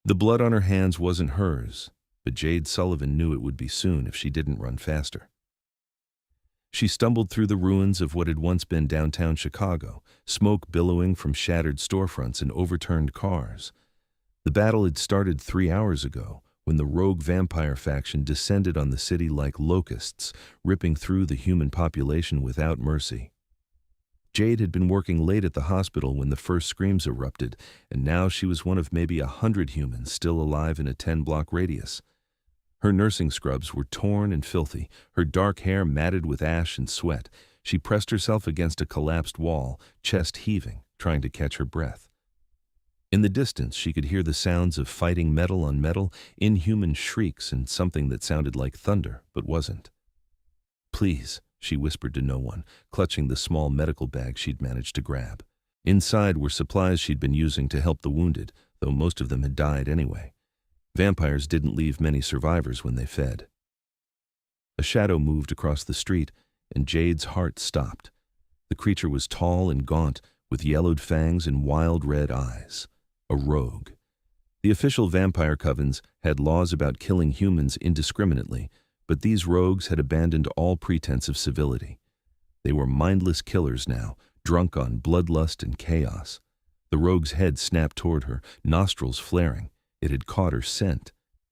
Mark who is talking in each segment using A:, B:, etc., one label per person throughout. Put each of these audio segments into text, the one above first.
A: The blood on her hands wasn't hers, but Jade Sullivan knew it would be soon if she didn't run faster. She stumbled through the ruins of what had once been downtown Chicago, smoke billowing from shattered storefronts and overturned cars. The battle had started 3 hours ago, when the rogue vampire faction descended on the city like locusts, ripping through the human population without mercy. Jade had been working late at the hospital when the first screams erupted, and now she was one of maybe 100 humans still alive in a 10-block radius. Her nursing scrubs were torn and filthy, her dark hair matted with ash and sweat. She pressed herself against a collapsed wall, chest heaving, trying to catch her breath. In the distance, she could hear the sounds of fighting metal on metal, inhuman shrieks, and something that sounded like thunder, but wasn't. "Please," she whispered to no one, clutching the small medical bag she'd managed to grab. Inside were supplies she'd been using to help the wounded, though most of them had died anyway. Vampires didn't leave many survivors when they fed. A shadow moved across the street, and Jade's heart stopped. The creature was tall and gaunt, with yellowed fangs and wild red eyes. A rogue. The official vampire covens had laws about killing humans indiscriminately, but these rogues had abandoned all pretense of civility. They were mindless killers now, drunk on bloodlust and chaos. The rogue's head snapped toward her, nostrils flaring. It had caught her scent.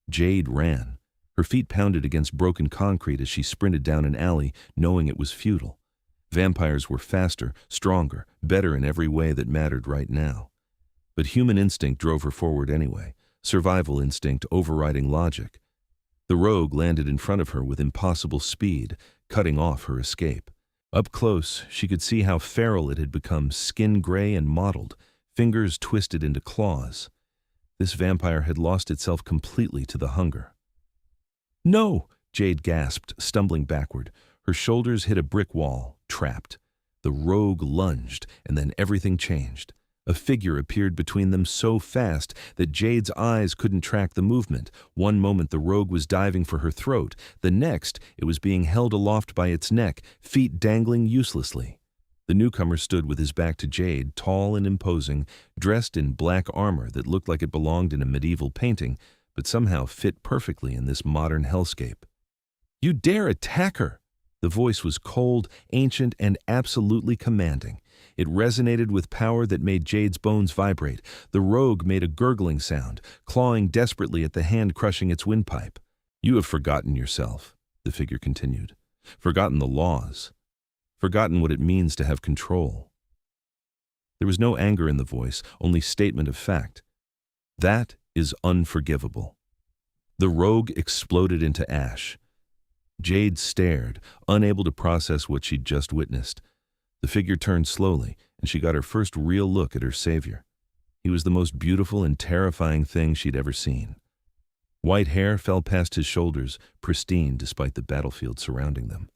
A: Jade ran. Her feet pounded against broken concrete as she sprinted down an alley, knowing it was futile. Vampires were faster, stronger, better in every way that mattered right now. But human instinct drove her forward anyway, survival instinct overriding logic. The rogue landed in front of her with impossible speed, cutting off her escape. Up close, she could see how feral it had become, skin gray and mottled, fingers twisted into claws. This vampire had lost itself completely to the hunger. "No!" Jade gasped, stumbling backward. Her shoulders hit a brick wall, trapped. The rogue lunged, and then everything changed. A figure appeared between them so fast that Jade's eyes couldn't track the movement. One moment the rogue was diving for her throat. The next, it was being held aloft by its neck, feet dangling uselessly. The newcomer stood with his back to Jade, tall and imposing, dressed in black armor that looked like it belonged in a medieval painting, but somehow fit perfectly in this modern hellscape. "You dare attack her!" The voice was cold, ancient, and absolutely commanding. It resonated with power that made Jade's bones vibrate. The rogue made a gurgling sound, clawing desperately at the hand crushing its windpipe. "You have forgotten yourself," the figure continued. "Forgotten the laws. Forgotten what it means to have control." There was no anger in the voice, only statement of fact. "That is unforgivable." The rogue exploded into ash. Jade stared, unable to process what she'd just witnessed. The figure turned slowly, and she got her first real look at her savior. He was the most beautiful and terrifying thing she'd ever seen. White hair fell past his shoulders, pristine despite the battlefield surrounding them.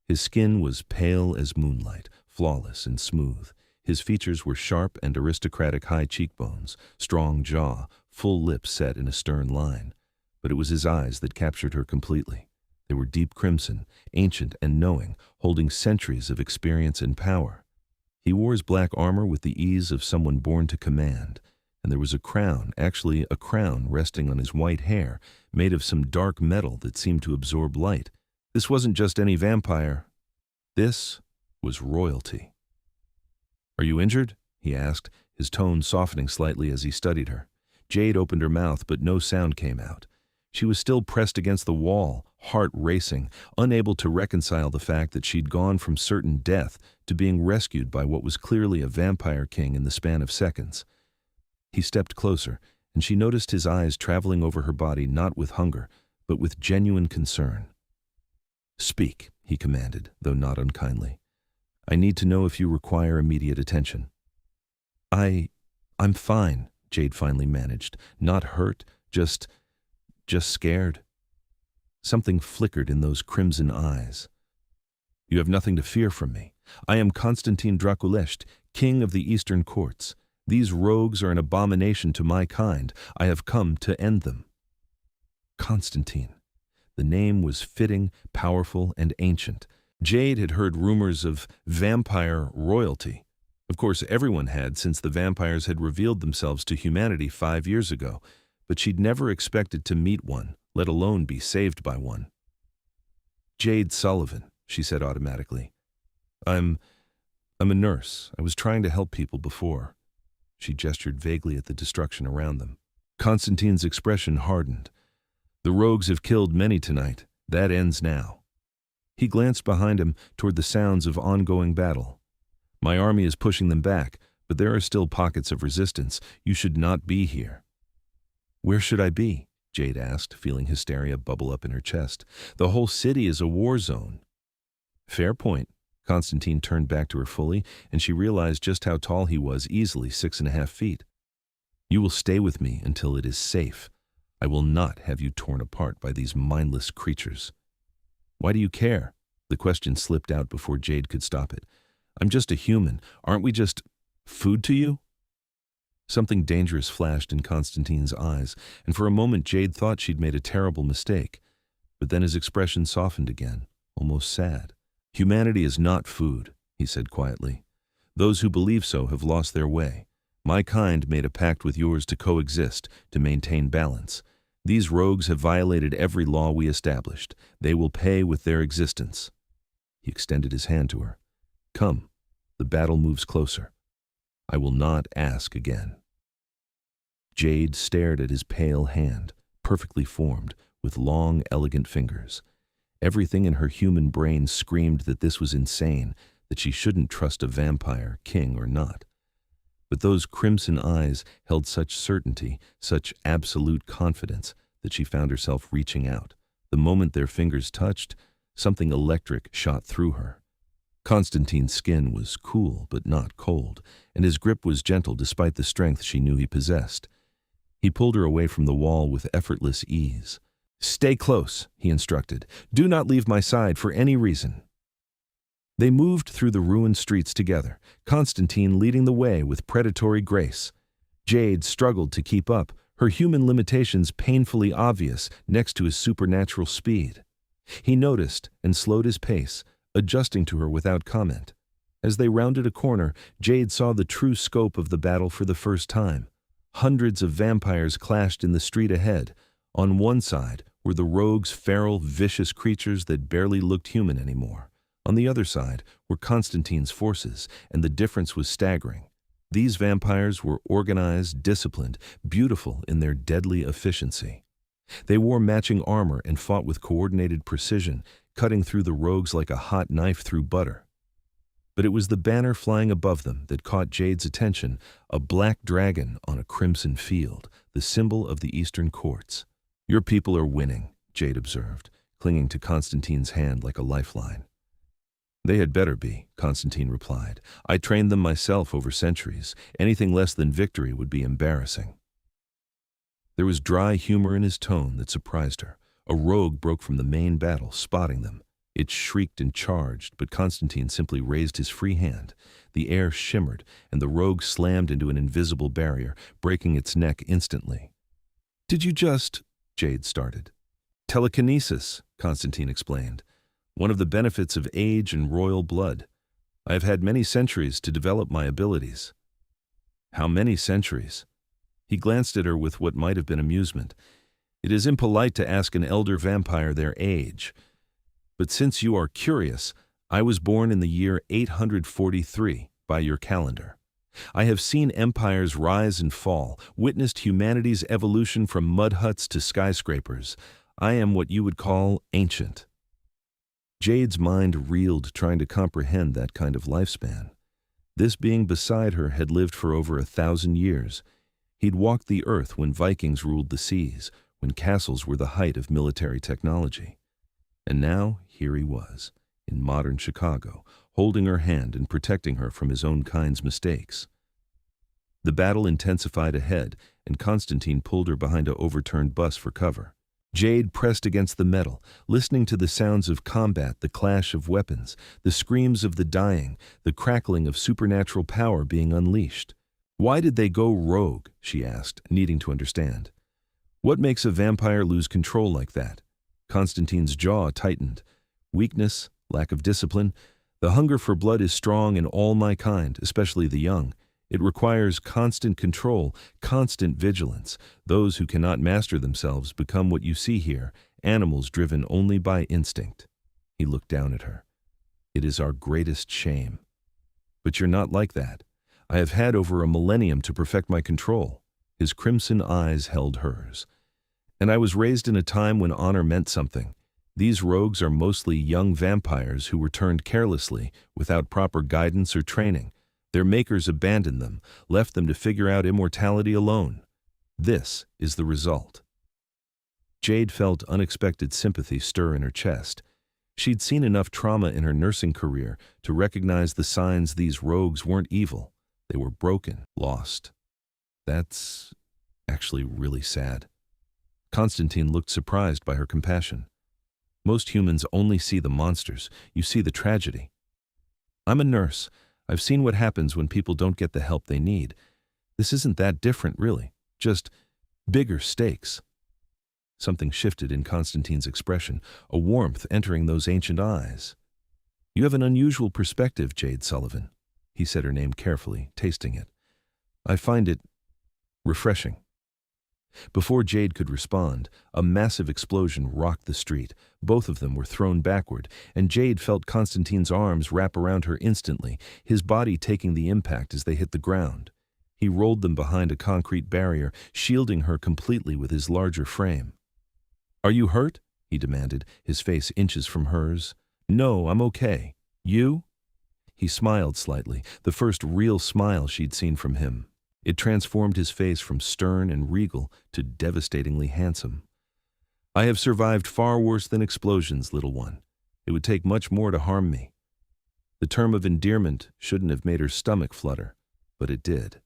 A: His skin was pale as moonlight, flawless and smooth. His features were sharp and aristocratic, high cheekbones, strong jaw, full lips set in a stern line. But it was his eyes that captured her completely. They were deep crimson, ancient and knowing, holding centuries of experience and power. He wore his black armor with the ease of someone born to command, and there was a crown, actually a crown resting on his white hair, made of some dark metal that seemed to absorb light. This wasn't just any vampire. This was royalty. "Are you injured?" he asked, his tone softening slightly as he studied her. Jade opened her mouth, but no sound came out. She was still pressed against the wall, heart racing, unable to reconcile the fact that she'd gone from certain death to being rescued by what was clearly a vampire king in the span of seconds. He stepped closer, and she noticed his eyes traveling over her body not with hunger, but with genuine concern. "Speak," he commanded, though not unkindly. "I need to know if you require immediate attention." I'm fine," Jade finally managed. "Not hurt, just scared." Something flickered in those crimson eyes. "You have nothing to fear from me. I am Konstantin Drăculești, king of the Eastern courts. These rogues are an abomination to my kind. I have come to end them." Konstantin. The name was fitting, powerful, and ancient. Jade had heard rumors of vampire royalty. Of course, everyone had, since the vampires had revealed themselves to humanity 5 years ago. but she'd never expected to meet one, let alone be saved by one. "Jade Sullivan," she said automatically. I'm a nurse. I was trying to help people before." She gestured vaguely at the destruction around them. Konstantin's expression hardened. "The rogues have killed many tonight. That ends now." He glanced behind him toward the sounds of ongoing battle. "My army is pushing them back, but there are still pockets of resistance. You should not be here." "Where should I be?" Jade asked, feeling hysteria bubble up in her chest. "The whole city is a war zone." "Fair point." Konstantin turned back to her fully, and she realized just how tall he was, easily 6.5 feet. "You will stay with me until it is safe. I will not have you torn apart by these mindless creatures." "Why do you care?" The question slipped out before Jade could stop it. "I'm just a human. Aren't we just food to you?" Something dangerous flashed in Konstantin's eyes, and for a moment Jade thought she'd made a terrible mistake. But then his expression softened again, almost sad. "Humanity is not food," he said quietly. "Those who believe so have lost their way. My kind made a pact with yours to coexist, to maintain balance. These rogues have violated every law we established. They will pay with their existence." He extended his hand to her. "Come, the battle moves closer. I will not ask again." Jade stared at his pale hand, perfectly formed, with long, elegant fingers. Everything in her human brain screamed that this was insane, that she shouldn't trust a vampire, king or not. But those crimson eyes held such certainty, such absolute confidence, that she found herself reaching out. The moment their fingers touched, something electric shot through her. Konstantin's skin was cool but not cold, and his grip was gentle despite the strength she knew he possessed. He pulled her away from the wall with effortless ease. "Stay close," he instructed. "Do not leave my side for any reason." They moved through the ruined streets together, Konstantin leading the way with predatory grace. Jade struggled to keep up, her human limitations painfully obvious next to his supernatural speed. He noticed and slowed his pace, adjusting to her without comment. As they rounded a corner, Jade saw the true scope of the battle for the first time. Hundreds of vampires clashed in the street ahead. On one side were the rogues' feral, vicious creatures that barely looked human anymore. On the other side were Konstantin's forces, and the difference was staggering. These vampires were organized, disciplined, beautiful in their deadly efficiency. They wore matching armor and fought with coordinated precision, cutting through the rogues like a hot knife through butter. But it was the banner flying above them that caught Jade's attention, a black dragon on a crimson field, the symbol of the Eastern courts. "Your people are winning," Jade observed, clinging to Konstantin's hand like a lifeline. "They had better be," Konstantin replied. "I trained them myself over centuries. Anything less than victory would be embarrassing." There was dry humor in his tone that surprised her. A rogue broke from the main battle, spotting them. It shrieked and charged, but Konstantin simply raised his free hand. The air shimmered, and the rogue slammed into an invisible barrier, breaking its neck instantly. "Did you just—" Jade started. "Telekinesis," Konstantin explained. "One of the benefits of age and royal blood. I have had many centuries to develop my abilities." "How many centuries?" He glanced at her with what might have been amusement. "It is impolite to ask an elder vampire their age. But since you are curious, I was born in the year 843 by your calendar. I have seen empires rise and fall, witnessed humanity's evolution from mud huts to skyscrapers. I am what you would call ancient." Jade's mind reeled trying to comprehend that kind of lifespan. This being beside her had lived for over 1,000 years. He'd walked the earth when Vikings ruled the seas, when castles were the height of military technology. And now, here he was, in modern Chicago, holding her hand and protecting her from his own kind's mistakes. The battle intensified ahead, and Konstantin pulled her behind an overturned bus for cover. Jade pressed against the metal, listening to the sounds of combat, the clash of weapons, the screams of the dying, the crackling of supernatural power being unleashed. "Why did they go rogue?" she asked, needing to understand. "What makes a vampire lose control like that?" Konstantin's jaw tightened. "Weakness, lack of discipline. The hunger for blood is strong in all my kind, especially the young. It requires constant control, constant vigilance. Those who cannot master themselves become what you see here, animals driven only by instinct. He looked down at her. It is our greatest shame. But you're not like that. I have had over a millennium to perfect my control. His crimson eyes held hers. And I was raised in a time when honor meant something. These rogues are mostly young vampires who were turned carelessly, without proper guidance or training. Their makers abandoned them, left them to figure out immortality alone. This is the result. Jade felt unexpected sympathy stir in her chest. She'd seen enough trauma in her nursing career to recognize the signs these rogues weren't evil. They were broken, lost. That's actually really sad. Konstantin looked surprised by her compassion. Most humans only see the monsters. You see the tragedy. I'm a nurse. I've seen what happens when people don't get the help they need. This isn't that different, really. Just bigger stakes. Something shifted in Konstantin's expression, a warmth entering those ancient eyes. You have an unusual perspective, Jade Sullivan. He said her name carefully, tasting it. I find it refreshing. Before Jade could respond, a massive explosion rocked the street. Both of them were thrown backward, and Jade felt Konstantin's arms wrap around her instantly, his body taking the impact as they hit the ground. He rolled them behind a concrete barrier, shielding her completely with his larger frame. Are you hurt? He demanded, his face inches from hers. No, I'm okay. You? He smiled slightly, the first real smile she'd seen from him. It transformed his face from stern and regal to devastatingly handsome. I have survived far worse than explosions, little one. It would take much more to harm me. The term of endearment shouldn't have made her stomach flutter, but it did.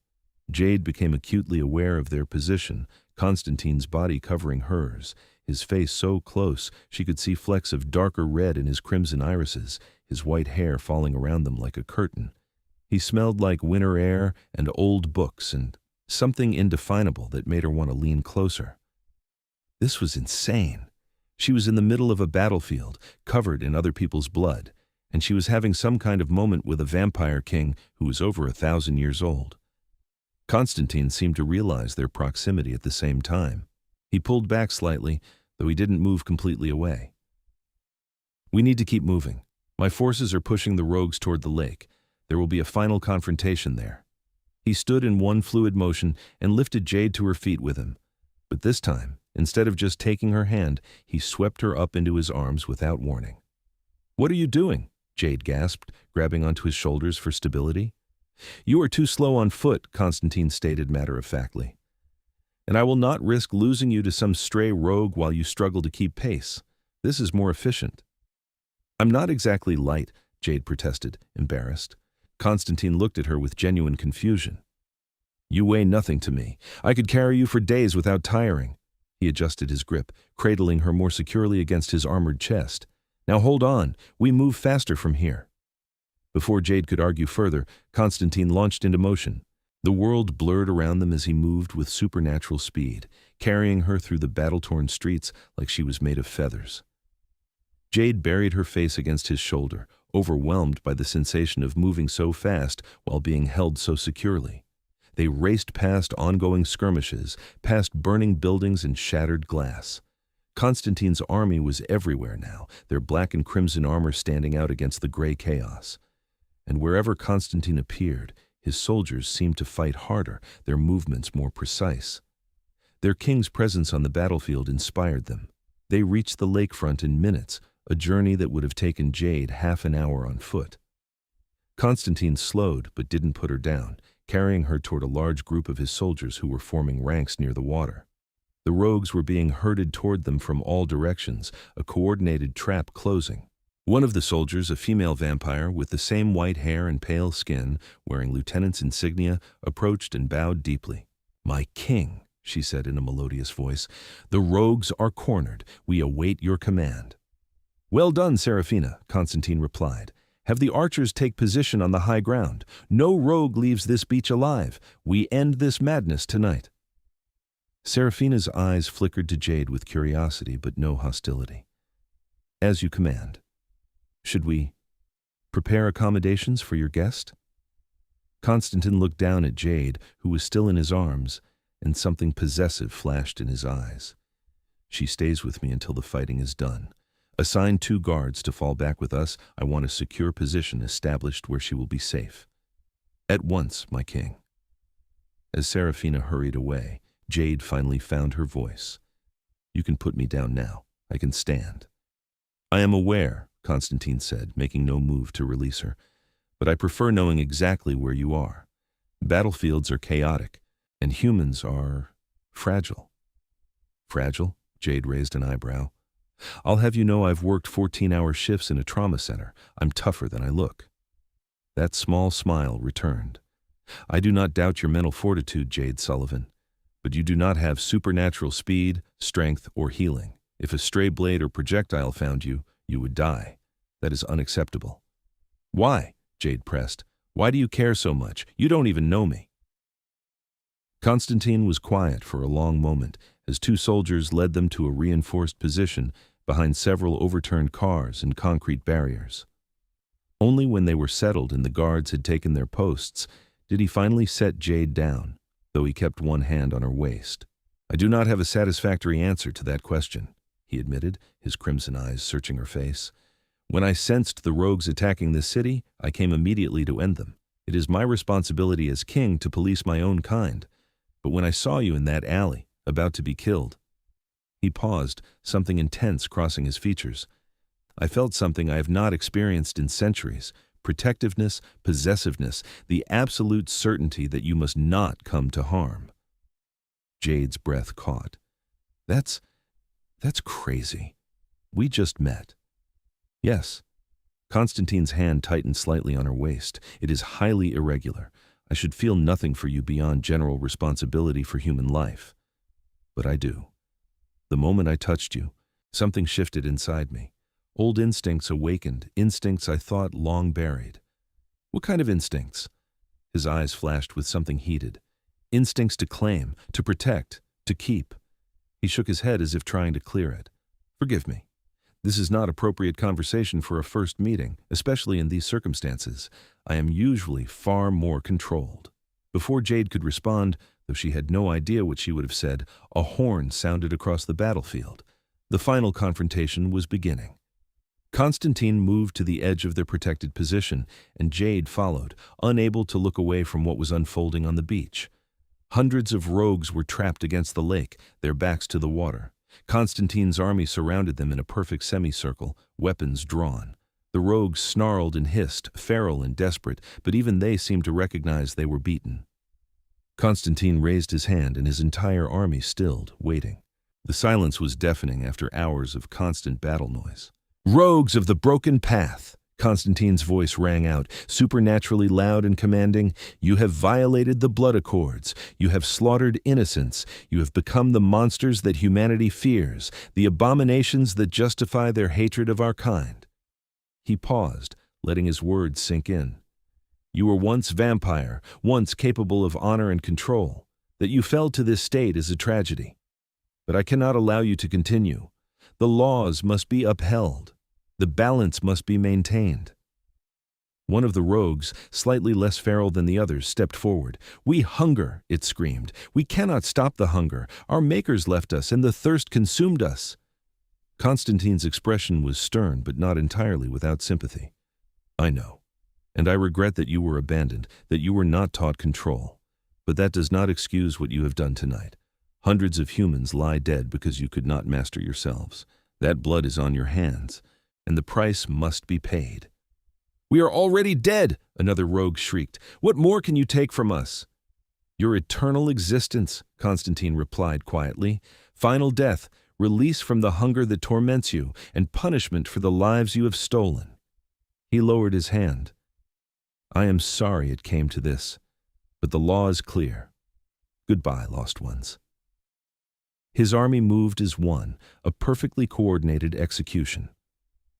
A: Jade became acutely aware of their position, Konstantin's body covering hers, his face so close she could see flecks of darker red in his crimson irises, his white hair falling around them like a curtain. He smelled like winter air and old books and something indefinable that made her want to lean closer. This was insane. She was in the middle of a battlefield, covered in other people's blood, and she was having some kind of moment with a vampire king who was over 1,000 years old. Konstantin seemed to realize their proximity at the same time. He pulled back slightly, though he didn't move completely away. We need to keep moving. My forces are pushing the rogues toward the lake. There will be a final confrontation there. He stood in one fluid motion and lifted Jade to her feet with him. But this time, instead of just taking her hand, he swept her up into his arms without warning. What are you doing? Jade gasped, grabbing onto his shoulders for stability. You are too slow on foot, Konstantin stated matter-of-factly. And I will not risk losing you to some stray rogue while you struggle to keep pace. This is more efficient. I'm not exactly light, Jade protested, embarrassed. Konstantin looked at her with genuine confusion. You weigh nothing to me. I could carry you for days without tiring. He adjusted his grip, cradling her more securely against his armored chest. Now hold on. We move faster from here. Before Jade could argue further, Konstantin launched into motion. The world blurred around them as he moved with supernatural speed, carrying her through the battle-torn streets like she was made of feathers. Jade buried her face against his shoulder, overwhelmed by the sensation of moving so fast while being held so securely. They raced past ongoing skirmishes, past burning buildings and shattered glass. Konstantin's army was everywhere now, their black and crimson armor standing out against the gray chaos. And wherever Konstantin appeared, his soldiers seemed to fight harder, their movements more precise. Their king's presence on the battlefield inspired them. They reached the lakefront in minutes, a journey that would have taken Jade half an hour on foot. Konstantin slowed but didn't put her down, carrying her toward a large group of his soldiers who were forming ranks near the water. The rogues were being herded toward them from all directions, a coordinated trap closing. One of the soldiers, a female vampire with the same white hair and pale skin, wearing lieutenant's insignia, approached and bowed deeply. My king, she said in a melodious voice, the rogues are cornered. We await your command. Well done, Serafina, Konstantin replied. Have the archers take position on the high ground. No rogue leaves this beach alive. We end this madness tonight. Serafina's eyes flickered to Jade with curiosity but no hostility. As you command. Should we prepare accommodations for your guest? Konstantin looked down at Jade, who was still in his arms, and something possessive flashed in his eyes. She stays with me until the fighting is done. Assign 2 guards to fall back with us. I want a secure position established where she will be safe. At once, my king. As Serafina hurried away, Jade finally found her voice. You can put me down now. I can stand. I am aware, Konstantin said, making no move to release her, but I prefer knowing exactly where you are. Battlefields are chaotic, and humans are fragile. Fragile? Jade raised an eyebrow. I'll have you know I've worked 14-hour shifts in a trauma center. I'm tougher than I look. That small smile returned. I do not doubt your mental fortitude, Jade Sullivan, but you do not have supernatural speed, strength, or healing. If a stray blade or projectile found you, you would die. That is unacceptable. Why? Jade pressed. Why do you care so much? You don't even know me. Konstantin was quiet for a long moment as 2 soldiers led them to a reinforced position behind several overturned cars and concrete barriers. Only when they were settled and the guards had taken their posts did he finally set Jade down, though he kept one hand on her waist. I do not have a satisfactory answer to that question, he admitted, his crimson eyes searching her face. When I sensed the rogues attacking this city, I came immediately to end them. It is my responsibility as king to police my own kind. But when I saw you in that alley, about to be killed. He paused, something intense crossing his features. I felt something I have not experienced in centuries. Protectiveness, possessiveness, the absolute certainty that you must not come to harm. Jade's breath caught. That's crazy. We just met. Yes. Konstantin's hand tightened slightly on her waist. It is highly irregular. I should feel nothing for you beyond general responsibility for human life. But I do. The moment I touched you, something shifted inside me. Old instincts awakened, instincts I thought long buried. What kind of instincts? His eyes flashed with something heated. Instincts to claim, to protect, to keep. He shook his head as if trying to clear it. Forgive me. This is not appropriate conversation for a first meeting, especially in these circumstances. I am usually far more controlled. Before Jade could respond, though she had no idea what she would have said, a horn sounded across the battlefield. The final confrontation was beginning. Konstantin moved to the edge of their protected position, and Jade followed, unable to look away from what was unfolding on the beach. Hundreds of rogues were trapped against the lake, their backs to the water. Konstantin's army surrounded them in a perfect semicircle, weapons drawn. The rogues snarled and hissed, feral and desperate, but even they seemed to recognize they were beaten. Konstantin raised his hand and his entire army stilled, waiting. The silence was deafening after hours of constant battle noise. Rogues of the broken path! Konstantin's voice rang out, supernaturally loud and commanding. You have violated the blood accords. You have slaughtered innocents. You have become the monsters that humanity fears, the abominations that justify their hatred of our kind. He paused, letting his words sink in. You were once vampire, once capable of honor and control. That you fell to this state is a tragedy. But I cannot allow you to continue. The laws must be upheld. The balance must be maintained. One of the rogues, slightly less feral than the others, stepped forward. We hunger, it screamed. We cannot stop the hunger. Our makers left us, and the thirst consumed us. Konstantin's expression was stern, but not entirely without sympathy. I know, and I regret that you were abandoned, that you were not taught control. But that does not excuse what you have done tonight. Hundreds of humans lie dead because you could not master yourselves. That blood is on your hands, and the price must be paid. We are already dead, another rogue shrieked. What more can you take from us? Your eternal existence, Konstantin replied quietly. Final death, release from the hunger that torments you, and punishment for the lives you have stolen. He lowered his hand. I am sorry it came to this, but the law is clear. Goodbye, lost ones. His army moved as one, a perfectly coordinated execution.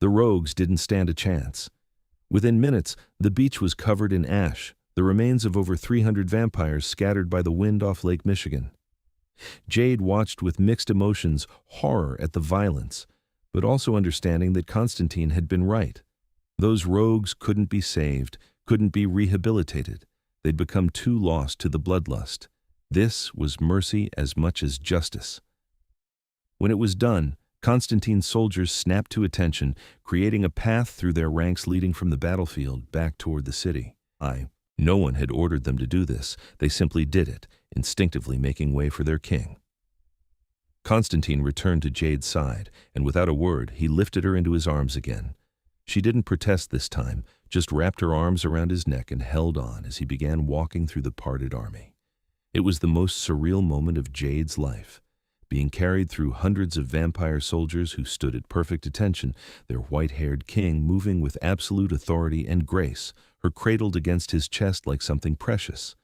A: The rogues didn't stand a chance. Within minutes, the beach was covered in ash, the remains of over 300 vampires scattered by the wind off Lake Michigan. Jade watched with mixed emotions, horror at the violence, but also understanding that Konstantin had been right. Those rogues couldn't be saved, couldn't be rehabilitated. They'd become too lost to the bloodlust. This was mercy as much as justice. When it was done, Konstantin's soldiers snapped to attention, creating a path through their ranks leading from the battlefield back toward the city. No one had ordered them to do this. They simply did it, instinctively making way for their king. Konstantin returned to Jade's side, and without a word, he lifted her into his arms again. She didn't protest this time, just wrapped her arms around his neck and held on as he began walking through the parted army. It was the most surreal moment of Jade's life. Being carried through hundreds of vampire soldiers who stood at perfect attention, their white-haired king moving with absolute authority and grace, her cradled against his chest like something precious.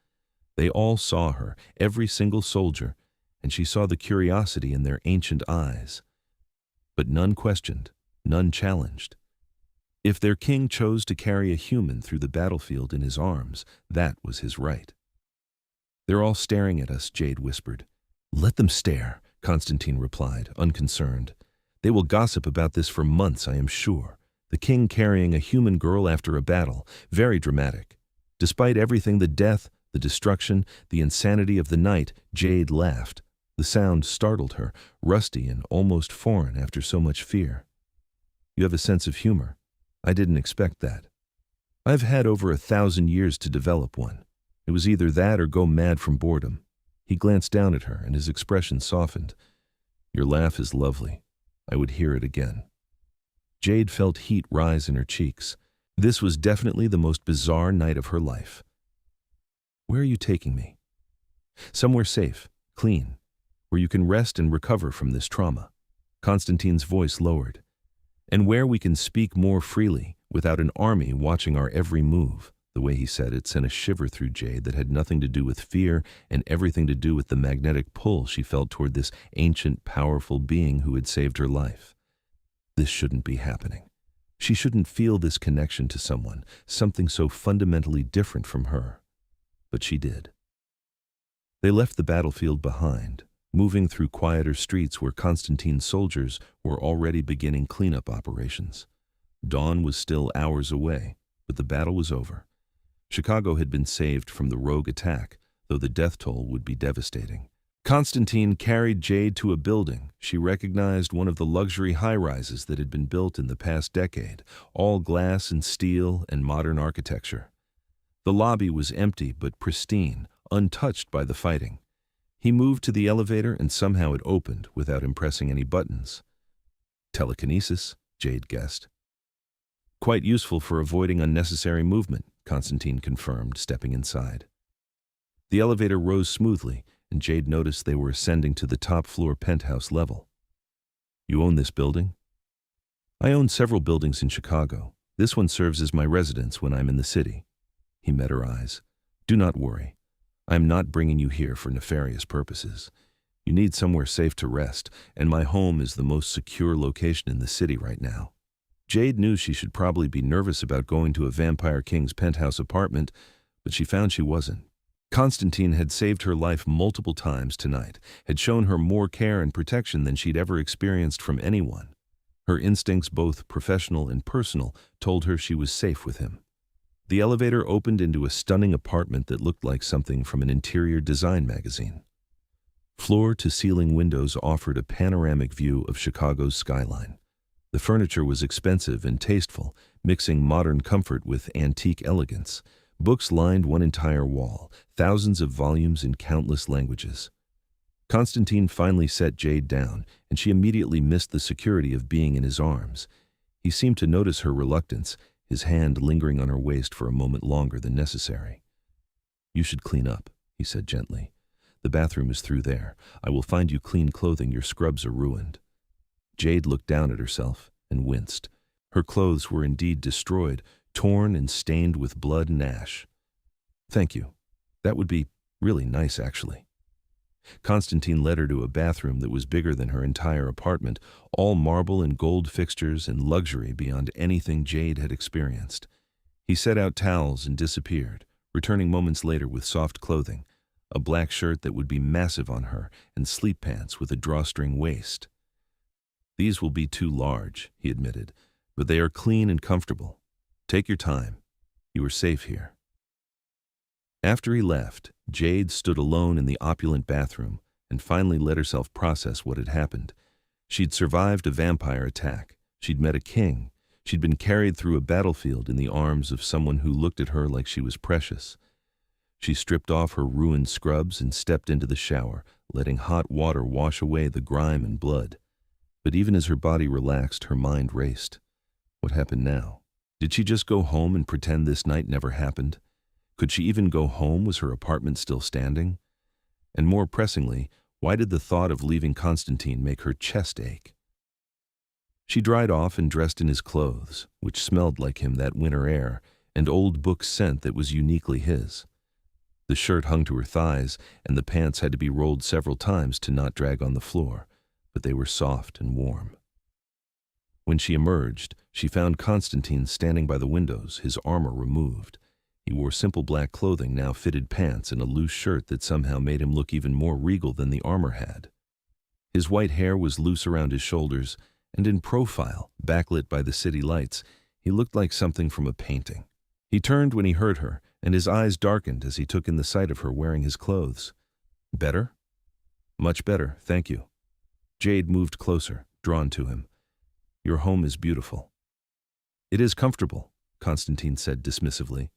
A: They all saw her, every single soldier, and she saw the curiosity in their ancient eyes. But none questioned, none challenged. If their king chose to carry a human through the battlefield in his arms, that was his right. "They're all staring at us," Jade whispered. "Let them stare," Konstantin replied, unconcerned. "They will gossip about this for months, I am sure. The king carrying a human girl after a battle, very dramatic. Despite everything, the death, the destruction, the insanity of the night," Jade laughed. The sound startled her, rusty and almost foreign after so much fear. "You have a sense of humor. I didn't expect that. I've had over 1,000 years to develop one. It was either that or go mad from boredom." He glanced down at her, and his expression softened. "Your laugh is lovely. I would hear it again." Jade felt heat rise in her cheeks. This was definitely the most bizarre night of her life. "Where are you taking me?" "Somewhere safe, clean, where you can rest and recover from this trauma." Konstantin's voice lowered. "And where we can speak more freely, without an army watching our every move." The way he said it sent a shiver through Jade that had nothing to do with fear and everything to do with the magnetic pull she felt toward this ancient, powerful being who had saved her life. This shouldn't be happening. She shouldn't feel this connection to someone, something so fundamentally different from her. But she did. They left the battlefield behind, moving through quieter streets where Konstantin's soldiers were already beginning cleanup operations. Dawn was still hours away, but the battle was over. Chicago had been saved from the rogue attack, though the death toll would be devastating. Konstantin carried Jade to a building. She recognized one of the luxury high-rises that had been built in the past decade, all glass and steel and modern architecture. The lobby was empty but pristine, untouched by the fighting. He moved to the elevator and somehow it opened without impressing any buttons. "Telekinesis," Jade guessed. "Quite useful for avoiding unnecessary movement," Konstantin confirmed, stepping inside. The elevator rose smoothly, and Jade noticed they were ascending to the top-floor penthouse level. "You own this building?" "I own several buildings in Chicago. This one serves as my residence when I'm in the city." He met her eyes. "Do not worry. I am not bringing you here for nefarious purposes. You need somewhere safe to rest, and my home is the most secure location in the city right now." Jade knew she should probably be nervous about going to a vampire king's penthouse apartment, but she found she wasn't. Konstantin had saved her life multiple times tonight, had shown her more care and protection than she'd ever experienced from anyone. Her instincts, both professional and personal, told her she was safe with him. The elevator opened into a stunning apartment that looked like something from an interior design magazine. Floor-to-ceiling windows offered a panoramic view of Chicago's skyline. The furniture was expensive and tasteful, mixing modern comfort with antique elegance. Books lined one entire wall, thousands of volumes in countless languages. Konstantin finally set Jade down, and she immediately missed the security of being in his arms. He seemed to notice her reluctance, his hand lingering on her waist for a moment longer than necessary. "You should clean up," he said gently. "The bathroom is through there. I will find you clean clothing. Your scrubs are ruined." Jade looked down at herself and winced. Her clothes were indeed destroyed, torn and stained with blood and ash. "Thank you. That would be really nice, actually." Konstantin led her to a bathroom that was bigger than her entire apartment, all marble and gold fixtures and luxury beyond anything Jade had experienced. He set out towels and disappeared, returning moments later with soft clothing, a black shirt that would be massive on her and sleep pants with a drawstring waist. "These will be too large," he admitted, "but they are clean and comfortable. Take your time. You are safe here." After he left, Jade stood alone in the opulent bathroom and finally let herself process what had happened. She'd survived a vampire attack. She'd met a king. She'd been carried through a battlefield in the arms of someone who looked at her like she was precious. She stripped off her ruined scrubs and stepped into the shower, letting hot water wash away the grime and blood. But even as her body relaxed, her mind raced. What happened now? Did she just go home and pretend this night never happened? Could she even go home? Was her apartment still standing? And more pressingly, why did the thought of leaving Konstantin make her chest ache? She dried off and dressed in his clothes, which smelled like him, that winter air, and old book scent that was uniquely his. The shirt hung to her thighs, and the pants had to be rolled several times to not drag on the floor, but they were soft and warm. When she emerged, she found Konstantin standing by the windows, his armor removed. He wore simple black clothing, now fitted pants, and a loose shirt that somehow made him look even more regal than the armor had. His white hair was loose around his shoulders, and in profile, backlit by the city lights, he looked like something from a painting. He turned when he heard her, and his eyes darkened as he took in the sight of her wearing his clothes. "Better?" "Much better, thank you." Jade moved closer, drawn to him. "Your home is beautiful." "It is comfortable," Konstantin said dismissively.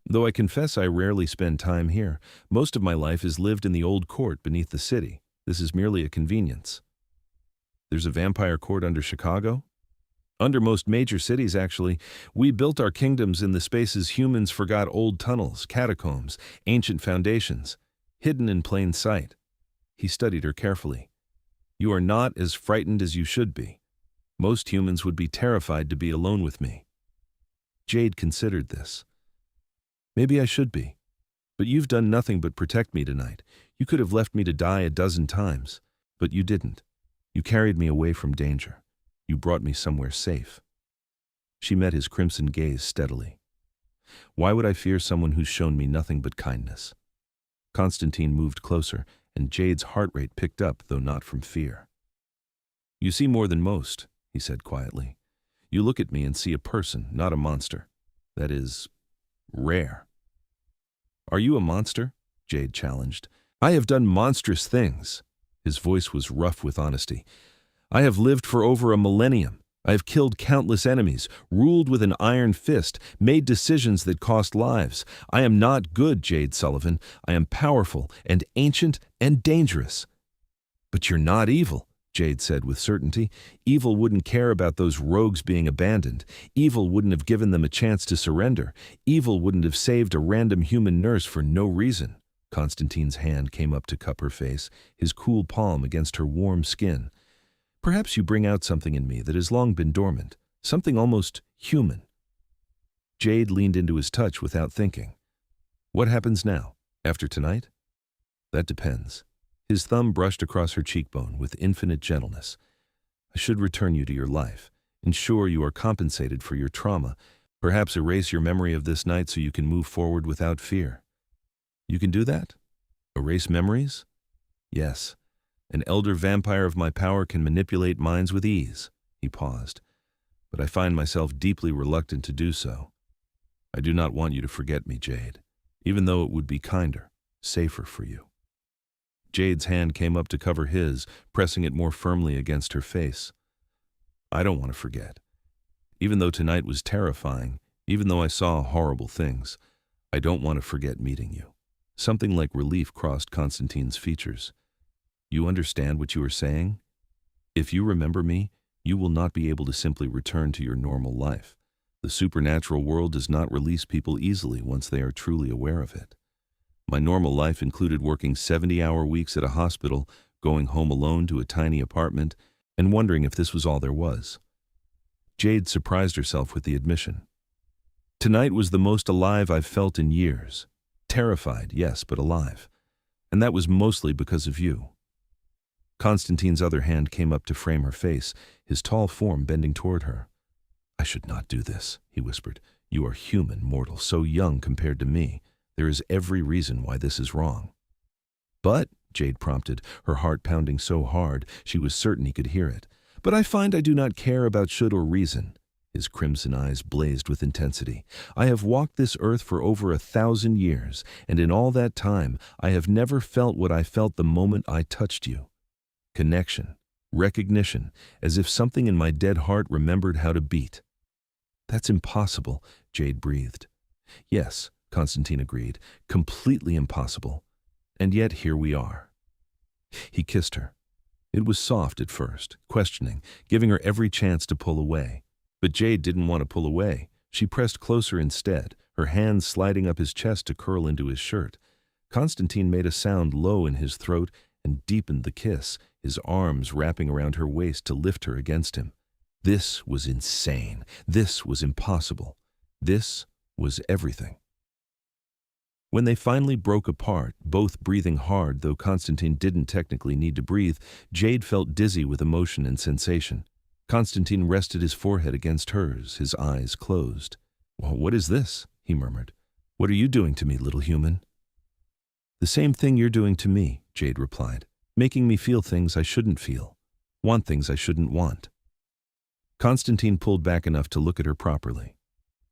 A: "Though I confess I rarely spend time here. Most of my life is lived in the old court beneath the city. This is merely a convenience." "There's a vampire court under Chicago?" "Under most major cities, actually. We built our kingdoms in the spaces humans forgot: old tunnels, catacombs, ancient foundations, hidden in plain sight." He studied her carefully. "You are not as frightened as you should be. Most humans would be terrified to be alone with me." Jade considered this. "Maybe I should be. But you've done nothing but protect me tonight. You could have left me to die a dozen times, but you didn't. You carried me away from danger. You brought me somewhere safe." She met his crimson gaze steadily. "Why would I fear someone who's shown me nothing but kindness?" Konstantin moved closer, and Jade's heart rate picked up, though not from fear. "You see more than most," he said quietly. "You look at me and see a person, not a monster. That is rare." "Are you a monster?" Jade challenged. "I have done monstrous things." His voice was rough with honesty. "I have lived for over a millennium. I have killed countless enemies, ruled with an iron fist, made decisions that cost lives. I am not good, Jade Sullivan. I am powerful and ancient and dangerous." "But you're not evil," Jade said with certainty. "Evil wouldn't care about those rogues being abandoned. Evil wouldn't have given them a chance to surrender. Evil wouldn't have saved a random human nurse for no reason." Konstantin's hand came up to cup her face, his cool palm against her warm skin. "Perhaps you bring out something in me that has long been dormant, something almost human." Jade leaned into his touch without thinking. "What happens now? After tonight?" "That depends." His thumb brushed across her cheekbone with infinite gentleness. "I should return you to your life, ensure you are compensated for your trauma, perhaps erase your memory of this night so you can move forward without fear." "You can do that? Erase memories?" "Yes. An elder vampire of my power can manipulate minds with ease." He paused. "But I find myself deeply reluctant to do so. I do not want you to forget me, Jade, even though it would be kinder, safer for you." Jade's hand came up to cover his, pressing it more firmly against her face. "I don't want to forget. Even though tonight was terrifying, even though I saw horrible things, I don't want to forget meeting you." Something like relief crossed Konstantin's features. "You understand what you are saying? If you remember me, you will not be able to simply return to your normal life. The supernatural world does not release people easily once they are truly aware of it. My normal life included working 70-hour weeks at a hospital, going home alone to a tiny apartment, and wondering if this was all there was." Jade surprised herself with the admission. "Tonight was the most alive I've felt in years. Terrified, yes, but alive. And that was mostly because of you." Konstantin's other hand came up to frame her face, his tall form bending toward her. "I should not do this," he whispered. "You are human, mortal, so young compared to me. There is every reason why this is wrong." "But," Jade prompted, her heart pounding so hard she was certain he could hear it, "but I find I do not care about should or reason. His crimson eyes blazed with intensity. "I have walked this earth for over 1,000 years, and in all that time, I have never felt what I felt the moment I touched you. Connection, recognition, as if something in my dead heart remembered how to beat." "That's impossible," Jade breathed. "Yes," Konstantin agreed, "completely impossible. And yet here we are." He kissed her. It was soft at first, questioning, giving her every chance to pull away. But Jade didn't want to pull away. She pressed closer instead, her hands sliding up his chest to curl into his shirt. Konstantin made a sound low in his throat and deepened the kiss, his arms wrapping around her waist to lift her against him. This was insane. This was impossible. This was everything. When they finally broke apart, both breathing hard, though Konstantin didn't technically need to breathe, Jade felt dizzy with emotion and sensation. Konstantin rested his forehead against hers, his eyes closed. "Well, what is this?" he murmured. "What are you doing to me, little human?" "The same thing you're doing to me," Jade replied, "making me feel things I shouldn't feel, want things I shouldn't want." Konstantin pulled back enough to look at her properly.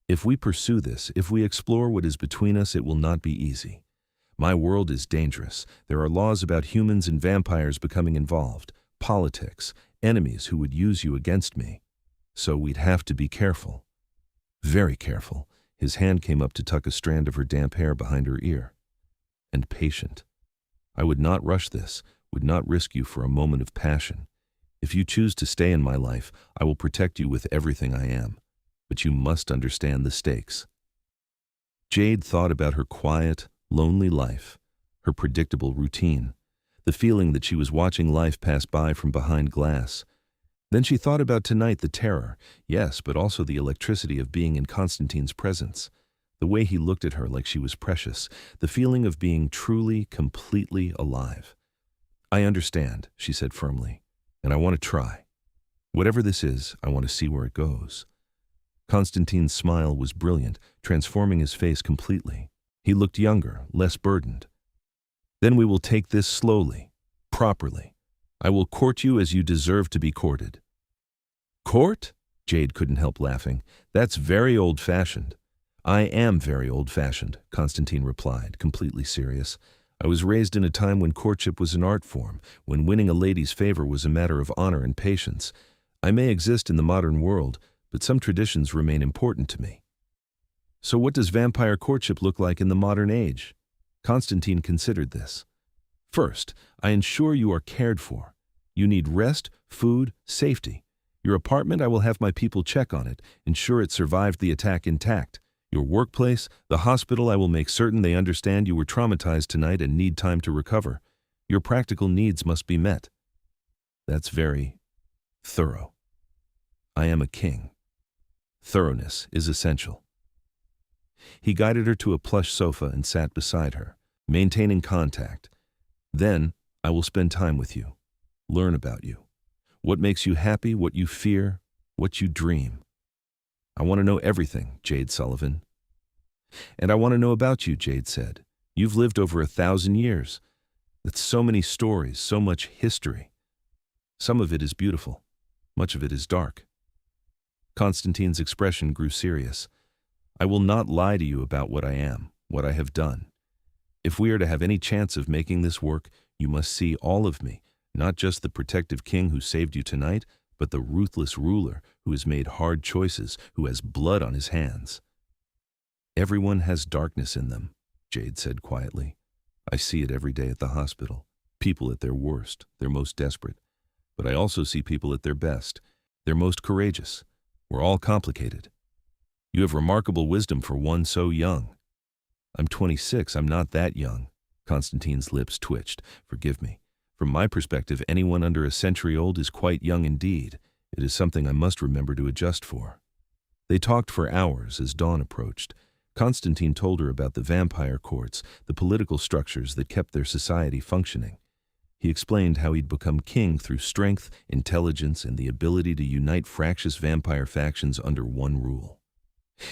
A: "If we pursue this, if we explore what is between us, it will not be easy. My world is dangerous. There are laws about humans and vampires becoming involved, politics, enemies who would use you against me. So we'd have to be careful. Very careful." His hand came up to tuck a strand of her damp hair behind her ear. "And patient. I would not rush this, would not risk you for a moment of passion. If you choose to stay in my life, I will protect you with everything I am. But you must understand the stakes." Jade thought about her quiet, lonely life, her predictable routine, the feeling that she was watching life pass by from behind glass. Then she thought about tonight, the terror, yes, but also the electricity of being in Konstantin's presence, the way he looked at her like she was precious, the feeling of being truly, completely alive. "I understand," she said firmly, "and I want to try. Whatever this is, I want to see where it goes." Konstantin's smile was brilliant, transforming his face completely. He looked younger, less burdened. "Then we will take this slowly, properly. I will court you as you deserve to be courted." "Court?" Jade couldn't help laughing. "That's very old-fashioned." "I am very old-fashioned," Konstantin replied, completely serious. "I was raised in a time when courtship was an art form, when winning a lady's favor was a matter of honor and patience. I may exist in the modern world, but some traditions remain important to me." "So what does vampire courtship look like in the modern age?" Konstantin considered this. "First, I ensure you are cared for. You need rest, food, safety. Your apartment, I will have my people check on it, ensure it survived the attack intact. Your workplace, the hospital, I will make certain they understand you were traumatized tonight and need time to recover. Your practical needs must be met." "That's very thorough. I am a king. Thoroughness is essential." He guided her to a plush sofa and sat beside her, maintaining contact. "Then, I will spend time with you, learn about you. What makes you happy, what you fear, what you dream. I want to know everything, Jade Sullivan." "And I want to know about you," Jade said. "You've lived over 1,000 years. That's so many stories, so much history. Some of it is beautiful, much of it is dark." Konstantin's expression grew serious. "I will not lie to you about what I am, what I have done. If we are to have any chance of making this work, you must see all of me, not just the protective king who saved you tonight, but the ruthless ruler who has made hard choices, who has blood on his hands." "Everyone has darkness in them," Jade said quietly. "I see it every day at the hospital. People at their worst, their most desperate. But I also see people at their best, their most courageous. We're all complicated. You have remarkable wisdom for one so young." "I'm 26, I'm not that young." Konstantin's lips twitched. "Forgive me. From my perspective, anyone under a century old is quite young indeed. It is something I must remember to adjust for." They talked for hours as dawn approached. Konstantin told her about the vampire courts, the political structures that kept their society functioning. He explained how he'd become king through strength, intelligence, and the ability to unite fractious vampire factions under one rule.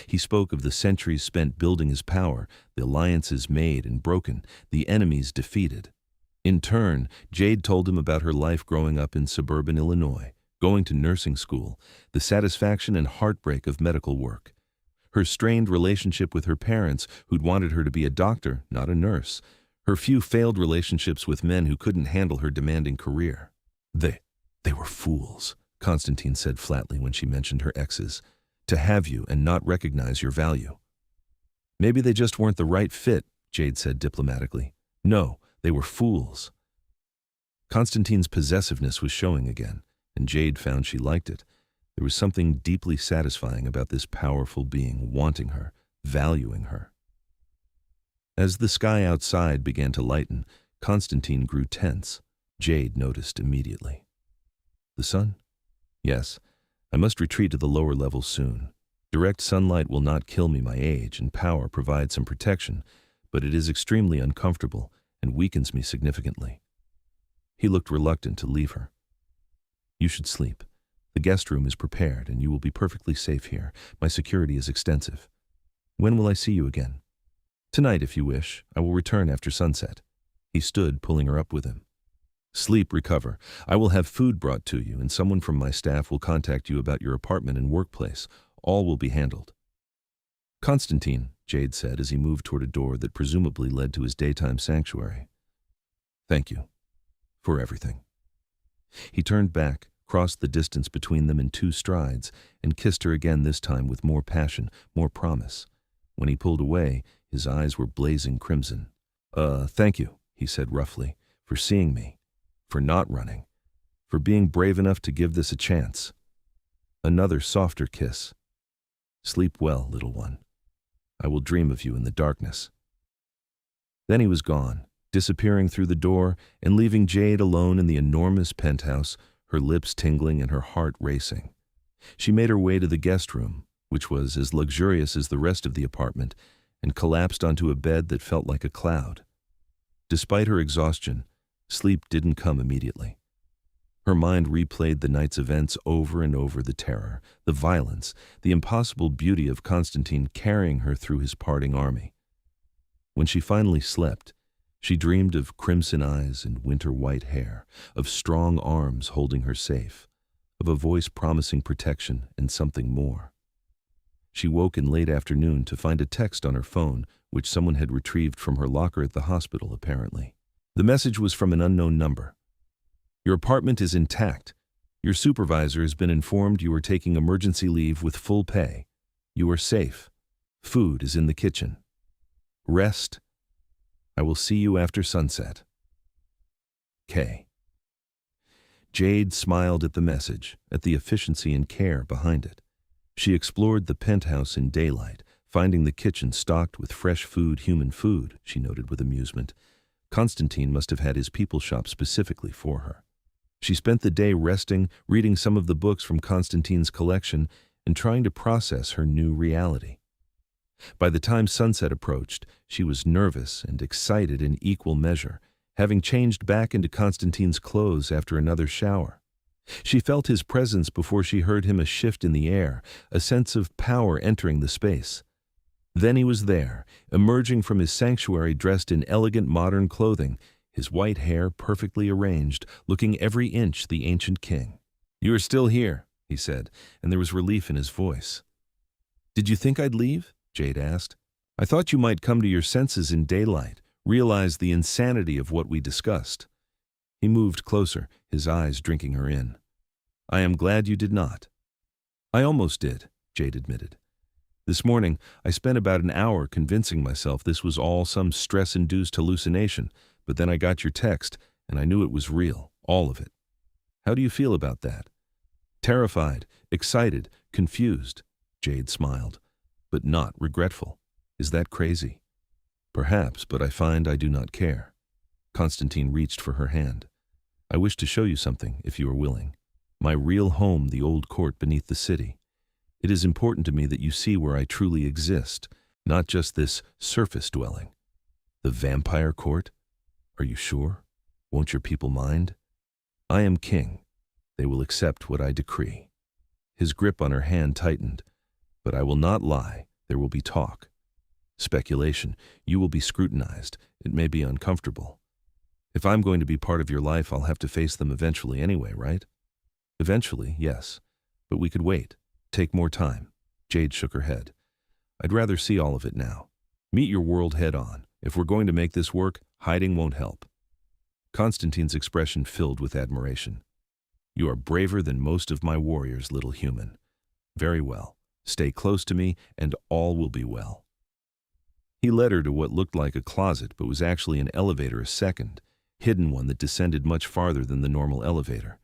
A: He spoke of the centuries spent building his power, the alliances made and broken, the enemies defeated. In turn, Jade told him about her life growing up in suburban Illinois, going to nursing school, the satisfaction and heartbreak of medical work. Her strained relationship with her parents, who'd wanted her to be a doctor, not a nurse. Her few failed relationships with men who couldn't handle her demanding career. They were fools, Konstantin said flatly when she mentioned her exes. To have you and not recognize your value. Maybe they just weren't the right fit, Jade said diplomatically. No, they were fools. Konstantin's possessiveness was showing again, and Jade found she liked it. There was something deeply satisfying about this powerful being wanting her, valuing her. As the sky outside began to lighten, Konstantin grew tense. Jade noticed immediately. The sun? Yes, I must retreat to the lower levels soon. Direct sunlight will not kill me my age, and power provides some protection, but it is extremely uncomfortable and weakens me significantly. He looked reluctant to leave her. You should sleep. The guest room is prepared, and you will be perfectly safe here. My security is extensive. When will I see you again? Tonight, if you wish. I will return after sunset. He stood, pulling her up with him. Sleep, recover. I will have food brought to you, and someone from my staff will contact you about your apartment and workplace. All will be handled. Konstantin, Jade said as he moved toward a door that presumably led to his daytime sanctuary. Thank you. For everything. He turned back, crossed the distance between them in 2 strides, and kissed her again, this time with more passion, more promise. When he pulled away, his eyes were blazing crimson. Thank you, he said roughly, for seeing me, for not running, for being brave enough to give this a chance. Another softer kiss. Sleep well, little one. I will dream of you in the darkness. Then he was gone, disappearing through the door and leaving Jade alone in the enormous penthouse, her lips tingling and her heart racing. She made her way to the guest room, which was as luxurious as the rest of the apartment, and collapsed onto a bed that felt like a cloud. Despite her exhaustion, sleep didn't come immediately. Her mind replayed the night's events over and over, the terror, the violence, the impossible beauty of Konstantin carrying her through his parting army. When she finally slept, she dreamed of crimson eyes and winter-white hair, of strong arms holding her safe, of a voice promising protection and something more. She woke in late afternoon to find a text on her phone, which someone had retrieved from her locker at the hospital, apparently. The message was from an unknown number. Your apartment is intact. Your supervisor has been informed you are taking emergency leave with full pay. You are safe. Food is in the kitchen. Rest. I will see you after sunset. K. Jade smiled at the message, at the efficiency and care behind it. She explored the penthouse in daylight, finding the kitchen stocked with fresh food, human food, she noted with amusement. Konstantin must have had his people shop specifically for her. She spent the day resting, reading some of the books from Konstantin's collection, and trying to process her new reality. By the time sunset approached, she was nervous and excited in equal measure, having changed back into Konstantin's clothes after another shower. She felt his presence before she heard him, a shift in the air, a sense of power entering the space. Then he was there, emerging from his sanctuary dressed in elegant modern clothing, his white hair perfectly arranged, looking every inch the ancient king. You are still here, he said, and there was relief in his voice. Did you think I'd leave? Jade asked. I thought you might come to your senses in daylight, realize the insanity of what we discussed. He moved closer, his eyes drinking her in. I am glad you did not. I almost did, Jade admitted. This morning, I spent about an hour convincing myself this was all some stress-induced hallucination, but then I got your text, and I knew it was real, all of it. How do you feel about that? Terrified, excited, confused, Jade smiled, but not regretful. Is that crazy? Perhaps, but I find I do not care. Konstantin reached for her hand. I wish to show you something, if you are willing. My real home, the old court beneath the city. It is important to me that you see where I truly exist, not just this surface dwelling. The vampire court? Are you sure? Won't your people mind? I am king. They will accept what I decree. His grip on her hand tightened. But I will not lie. There will be talk. Speculation. You will be scrutinized. It may be uncomfortable. If I'm going to be part of your life, I'll have to face them eventually anyway, right? Eventually, yes. But we could wait. Take more time. Jade shook her head. I'd rather see all of it now. Meet your world head on. If we're going to make this work, hiding won't help. Konstantin's expression filled with admiration. You are braver than most of my warriors, little human. Very well. Stay close to me, and all will be well. He led her to what looked like a closet, but was actually an elevator, a second, hidden one that descended much farther than the normal elevator.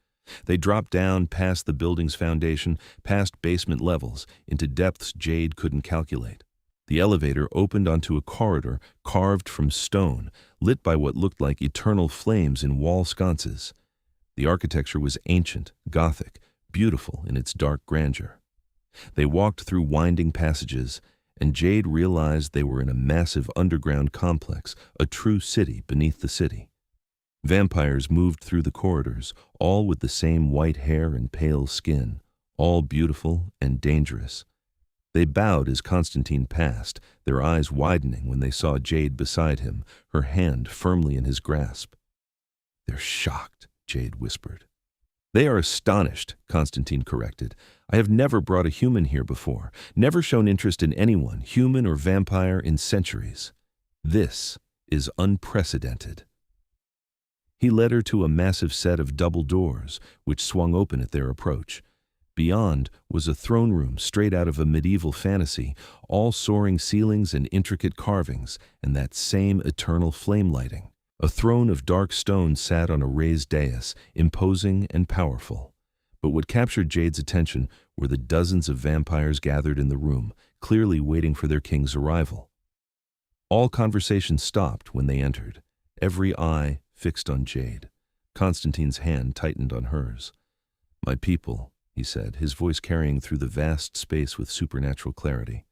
A: They dropped down past the building's foundation, past basement levels, into depths Jade couldn't calculate. The elevator opened onto a corridor carved from stone, lit by what looked like eternal flames in wall sconces. The architecture was ancient, Gothic, beautiful in its dark grandeur. They walked through winding passages, and Jade realized they were in a massive underground complex, a true city beneath the city. Vampires moved through the corridors, all with the same white hair and pale skin, all beautiful and dangerous. They bowed as Konstantin passed, their eyes widening when they saw Jade beside him, her hand firmly in his grasp. They're shocked, Jade whispered. They are astonished, Konstantin corrected. I have never brought a human here before, never shown interest in anyone, human or vampire, in centuries. This is unprecedented. He led her to a massive set of double doors, which swung open at their approach. Beyond was a throne room straight out of a medieval fantasy, all soaring ceilings and intricate carvings, and that same eternal flame lighting. A throne of dark stone sat on a raised dais, imposing and powerful. But what captured Jade's attention were the dozens of vampires gathered in the room, clearly waiting for their king's arrival. All conversation stopped when they entered, every eye fixed on Jade. Konstantin's hand tightened on hers. My people, he said, his voice carrying through the vast space with supernatural clarity.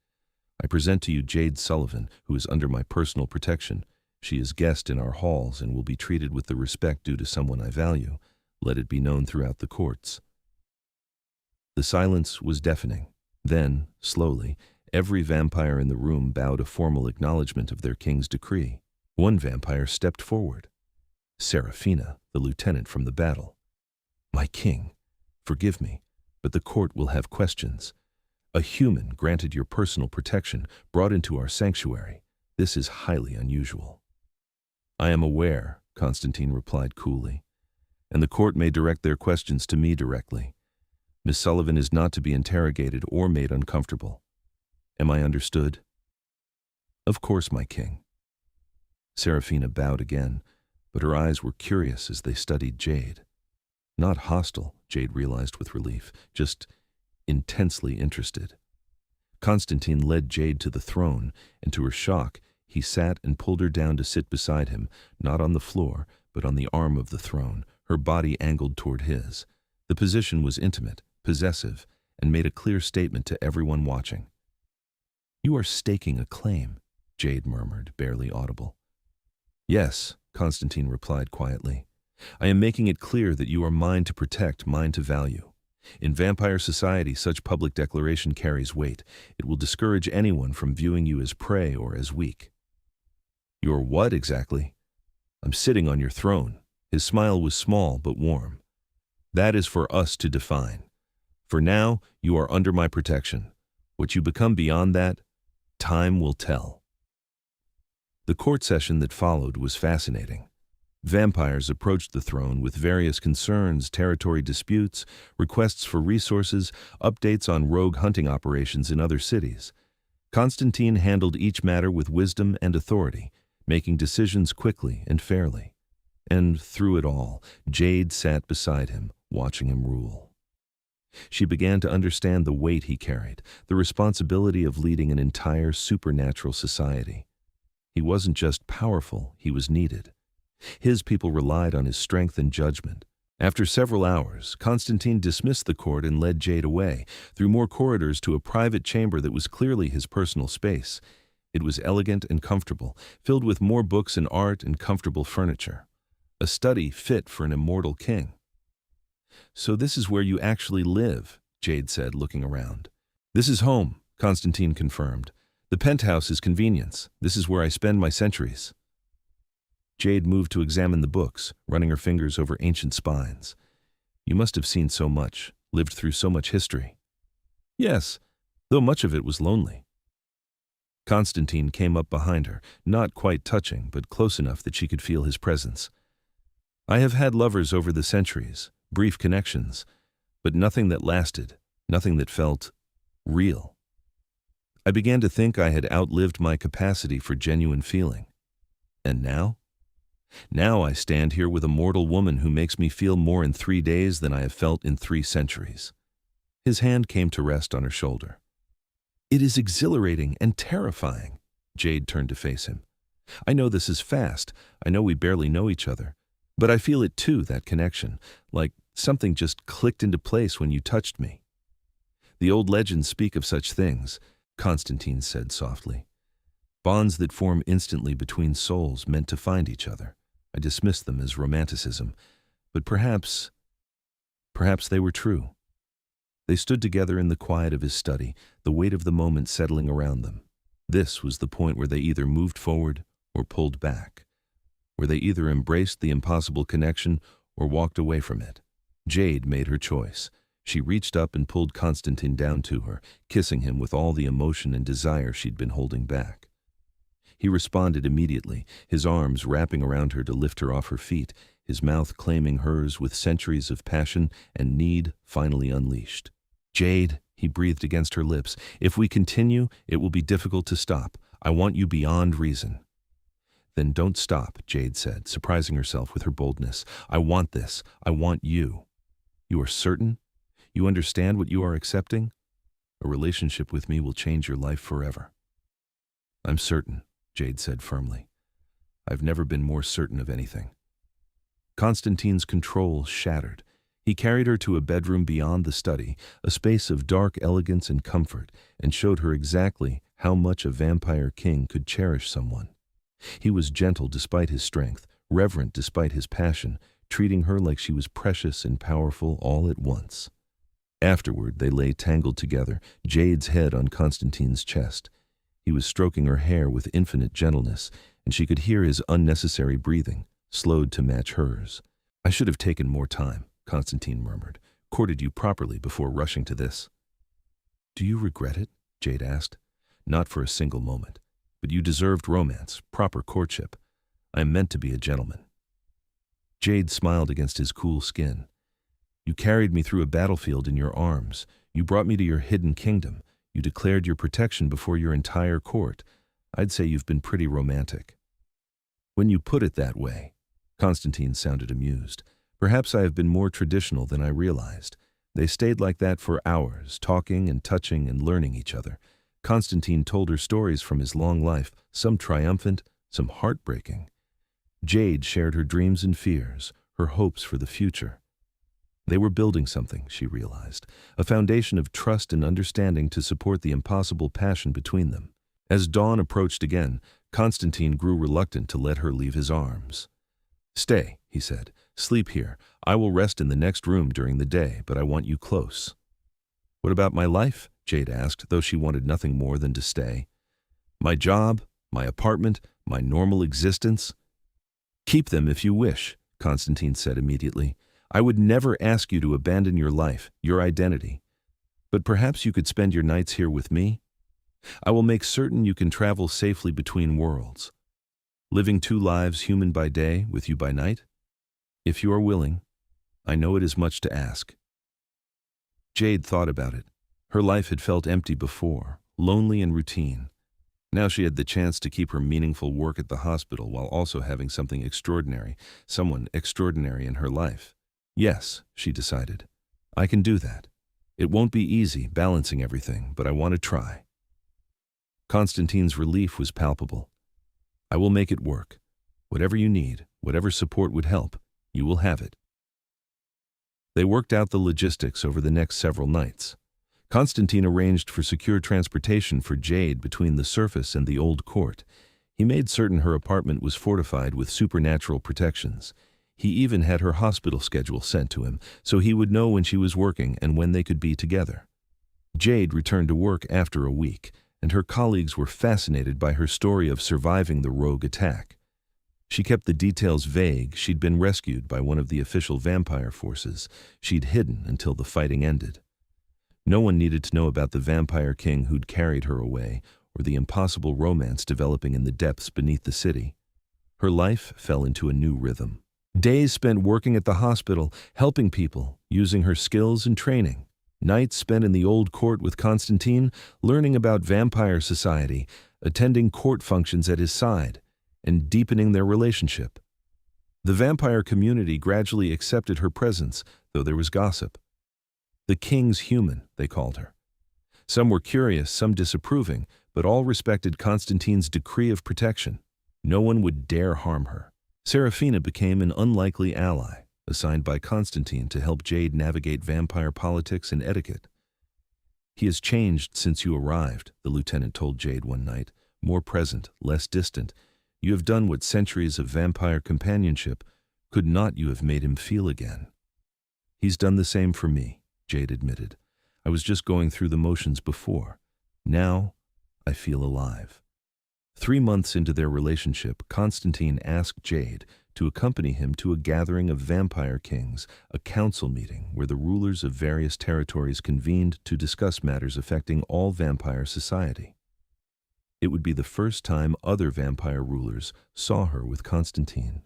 A: I present to you Jade Sullivan, who is under my personal protection. She is guest in our halls and will be treated with the respect due to someone I value. Let it be known throughout the courts. The silence was deafening. Then, slowly, every vampire in the room bowed a formal acknowledgement of their king's decree. One vampire stepped forward. Serafina, the lieutenant from the battle. My king, forgive me, but the court will have questions. A human granted your personal protection, brought into our sanctuary. This is highly unusual. I am aware, Konstantin replied coolly, and the court may direct their questions to me directly. Miss Sullivan is not to be interrogated or made uncomfortable. Am I understood? Of course, my king. Serafina bowed again, but her eyes were curious as they studied Jade. Not hostile, Jade realized with relief, just intensely interested. Konstantin led Jade to the throne, and to her shock, he sat and pulled her down to sit beside him, not on the floor, but on the arm of the throne, her body angled toward his. The position was intimate, possessive, and made a clear statement to everyone watching. You are staking a claim, Jade murmured, barely audible. Yes, Konstantin replied quietly. I am making it clear that you are mine to protect, mine to value. In vampire society, such public declaration carries weight. It will discourage anyone from viewing you as prey or as weak. You're what exactly? I'm sitting on your throne. His smile was small but warm. That is for us to define. For now, you are under my protection. What you become beyond that, time will tell. The court session that followed was fascinating. Vampires approached the throne with various concerns, territory disputes, requests for resources, updates on rogue hunting operations in other cities. Konstantin handled each matter with wisdom and authority, making decisions quickly and fairly. And through it all, Jade sat beside him, watching him rule. She began to understand the weight he carried, the responsibility of leading an entire supernatural society. He wasn't just powerful, he was needed. His people relied on his strength and judgment. After several hours, Konstantin dismissed the court and led Jade away, through more corridors to a private chamber that was clearly his personal space. It was elegant and comfortable, filled with more books and art and comfortable furniture. A study fit for an immortal king. So this is where you actually live, Jade said, looking around. This is home, Konstantin confirmed. The penthouse is convenience. This is where I spend my centuries. Jade moved to examine the books, running her fingers over ancient spines. You must have seen so much, lived through so much history. Yes, though much of it was lonely. Konstantin came up behind her, not quite touching, but close enough that she could feel his presence. I have had lovers over the centuries, brief connections, but nothing that lasted, nothing that felt real. I began to think I had outlived my capacity for genuine feeling. And now? Now I stand here with a mortal woman who makes me feel more in 3 days than I have felt in 3 centuries. His hand came to rest on her shoulder. It is exhilarating and terrifying. Jade turned to face him. I know this is fast. I know we barely know each other. But I feel it too, that connection, like something just clicked into place when you touched me. The old legends speak of such things, Konstantin said softly. Bonds that form instantly between souls meant to find each other. I dismissed them as romanticism, but perhaps they were true. They stood together in the quiet of his study, the weight of the moment settling around them. This was the point where they either moved forward or pulled back, where they either embraced the impossible connection or walked away from it. Jade made her choice. She reached up and pulled Konstantin down to her, kissing him with all the emotion and desire she'd been holding back. He responded immediately, his arms wrapping around her to lift her off her feet, his mouth claiming hers with centuries of passion and need finally unleashed. Jade, he breathed against her lips, if we continue, it will be difficult to stop. I want you beyond reason. Then don't stop, Jade said, surprising herself with her boldness. I want this. I want you. You are certain? You understand what you are accepting? A relationship with me will change your life forever. I'm certain, Jade said firmly. I've never been more certain of anything. Konstantin's control shattered. He carried her to a bedroom beyond the study, a space of dark elegance and comfort, and showed her exactly how much a vampire king could cherish someone. He was gentle despite his strength, reverent despite his passion, treating her like she was precious and powerful all at once. Afterward, they lay tangled together, Jade's head on Konstantin's chest. He was stroking her hair with infinite gentleness, and she could hear his unnecessary breathing, slowed to match hers. I should have taken more time, Konstantin murmured, courted you properly before rushing to this. Do you regret it? Jade asked. Not for a single moment. But you deserved romance, proper courtship. I am meant to be a gentleman. Jade smiled against his cool skin. You carried me through a battlefield in your arms. You brought me to your hidden kingdom. You declared your protection before your entire court. I'd say you've been pretty romantic. When you put it that way, Konstantin sounded amused. Perhaps I have been more traditional than I realized. They stayed like that for hours, talking and touching and learning each other. Konstantin told her stories from his long life, some triumphant, some heartbreaking. Jade shared her dreams and fears, her hopes for the future. They were building something, she realized, a foundation of trust and understanding to support the impossible passion between them. As dawn approached again, Konstantin grew reluctant to let her leave his arms. Stay, he said. Sleep here. I will rest in the next room during the day, but I want you close. What about my life? Jade asked, though she wanted nothing more than to stay. My job, my apartment, my normal existence? Keep them if you wish, Konstantin said immediately. I would never ask you to abandon your life, your identity. But perhaps you could spend your nights here with me? I will make certain you can travel safely between worlds. Living 2 lives, human by day, with you by night? If you are willing. I know it is much to ask. Jade thought about it. Her life had felt empty before, lonely and routine. Now she had the chance to keep her meaningful work at the hospital while also having something extraordinary, someone extraordinary in her life. Yes, she decided. I can do that. It won't be easy balancing everything, but I want to try. Konstantin's relief was palpable. I will make it work. Whatever you need, whatever support would help, you will have it. They worked out the logistics over the next several nights. Konstantin arranged for secure transportation for Jade between the surface and the old court. He made certain her apartment was fortified with supernatural protections. He even had her hospital schedule sent to him, so he would know when she was working and when they could be together. Jade returned to work after a week, and her colleagues were fascinated by her story of surviving the rogue attack. She kept the details vague. She'd been rescued by one of the official vampire forces. She'd hidden until the fighting ended. No one needed to know about the vampire king who'd carried her away, or the impossible romance developing in the depths beneath the city. Her life fell into a new rhythm. Days spent working at the hospital, helping people, using her skills and training. Nights spent in the old court with Konstantin, learning about vampire society, attending court functions at his side, and deepening their relationship. The vampire community gradually accepted her presence, though there was gossip. The king's human, they called her. Some were curious, some disapproving, but all respected Konstantin's decree of protection. No one would dare harm her. Serafina became an unlikely ally, assigned by Konstantin to help Jade navigate vampire politics and etiquette. "He has changed since you arrived," the lieutenant told Jade one night, "more present, less distant. You have done what centuries of vampire companionship could not. You have made him feel again." "He's done the same for me," Jade admitted. "I was just going through the motions before. Now, I feel alive." 3 months into their relationship, Konstantin asked Jade to accompany him to a gathering of vampire kings, a council meeting where the rulers of various territories convened to discuss matters affecting all vampire society. It would be the first time other vampire rulers saw her with Konstantin.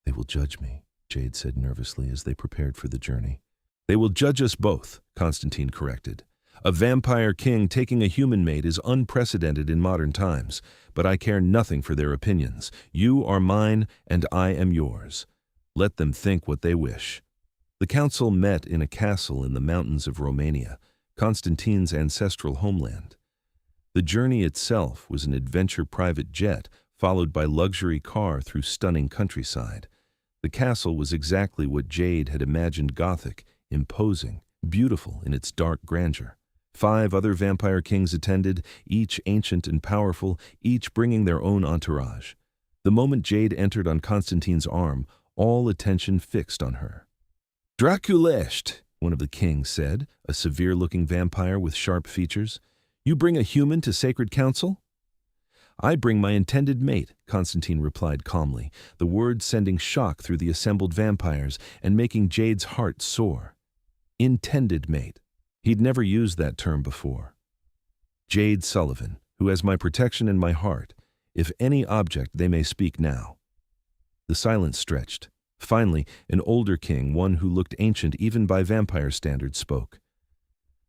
A: "They will judge me," Jade said nervously as they prepared for the journey. "They will judge us both," Konstantin corrected. "A vampire king taking a human mate is unprecedented in modern times, but I care nothing for their opinions. You are mine, and I am yours. Let them think what they wish." The council met in a castle in the mountains of Romania, Konstantin's ancestral homeland. The journey itself was an adventure private jet, followed by luxury car through stunning countryside. The castle was exactly what Jade had imagined: Gothic, imposing, beautiful in its dark grandeur. 5 other vampire kings attended, each ancient and powerful, each bringing their own entourage. The moment Jade entered on Konstantin's arm, all attention fixed on her. "Drăculești," one of the kings said, a severe-looking vampire with sharp features. "You bring a human to sacred council?" "I bring my intended mate," Konstantin replied calmly, the words sending shock through the assembled vampires and making Jade's heart soar. Intended mate. He'd never used that term before. "Jade Sullivan, who has my protection and my heart. If any object, they may speak now." The silence stretched. Finally, an older king, one who looked ancient even by vampire standards, spoke.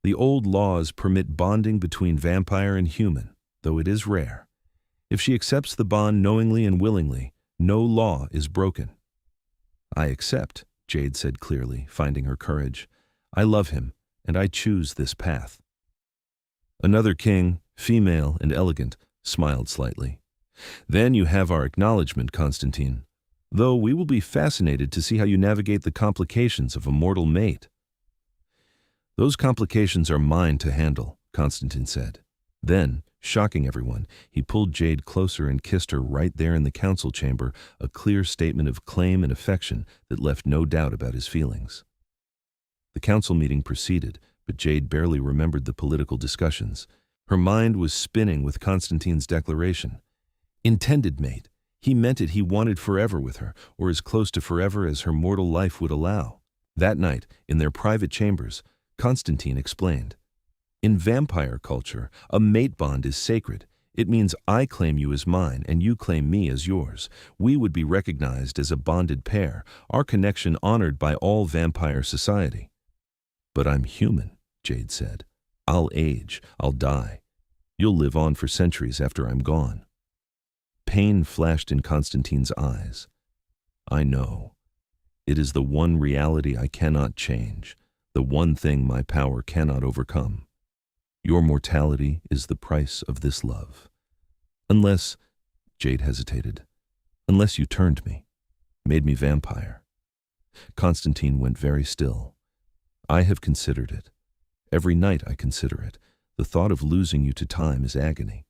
A: "The old laws permit bonding between vampire and human, though it is rare. If she accepts the bond knowingly and willingly, no law is broken." "I accept," Jade said clearly, finding her courage. "I love him, and I choose this path." Another king, female and elegant, smiled slightly. "Then you have our acknowledgement, Konstantin, though we will be fascinated to see how you navigate the complications of a mortal mate." "Those complications are mine to handle," Konstantin said. Then, shocking everyone, he pulled Jade closer and kissed her right there in the council chamber, a clear statement of claim and affection that left no doubt about his feelings. The council meeting proceeded, but Jade barely remembered the political discussions. Her mind was spinning with Konstantin's declaration. Intended mate. He meant it. He wanted forever with her, or as close to forever as her mortal life would allow. That night, in their private chambers, Konstantin explained. "In vampire culture, a mate bond is sacred. It means I claim you as mine and you claim me as yours. We would be recognized as a bonded pair, our connection honored by all vampire society." "But I'm human," Jade said. "I'll age, I'll die. You'll live on for centuries after I'm gone." Pain flashed in Konstantin's eyes. "I know. It is the one reality I cannot change, the one thing my power cannot overcome. Your mortality is the price of this love. Unless," Jade hesitated, "unless you turned me, made me vampire." Konstantin went very still. "I have considered it. Every night I consider it. The thought of losing you to time is agony.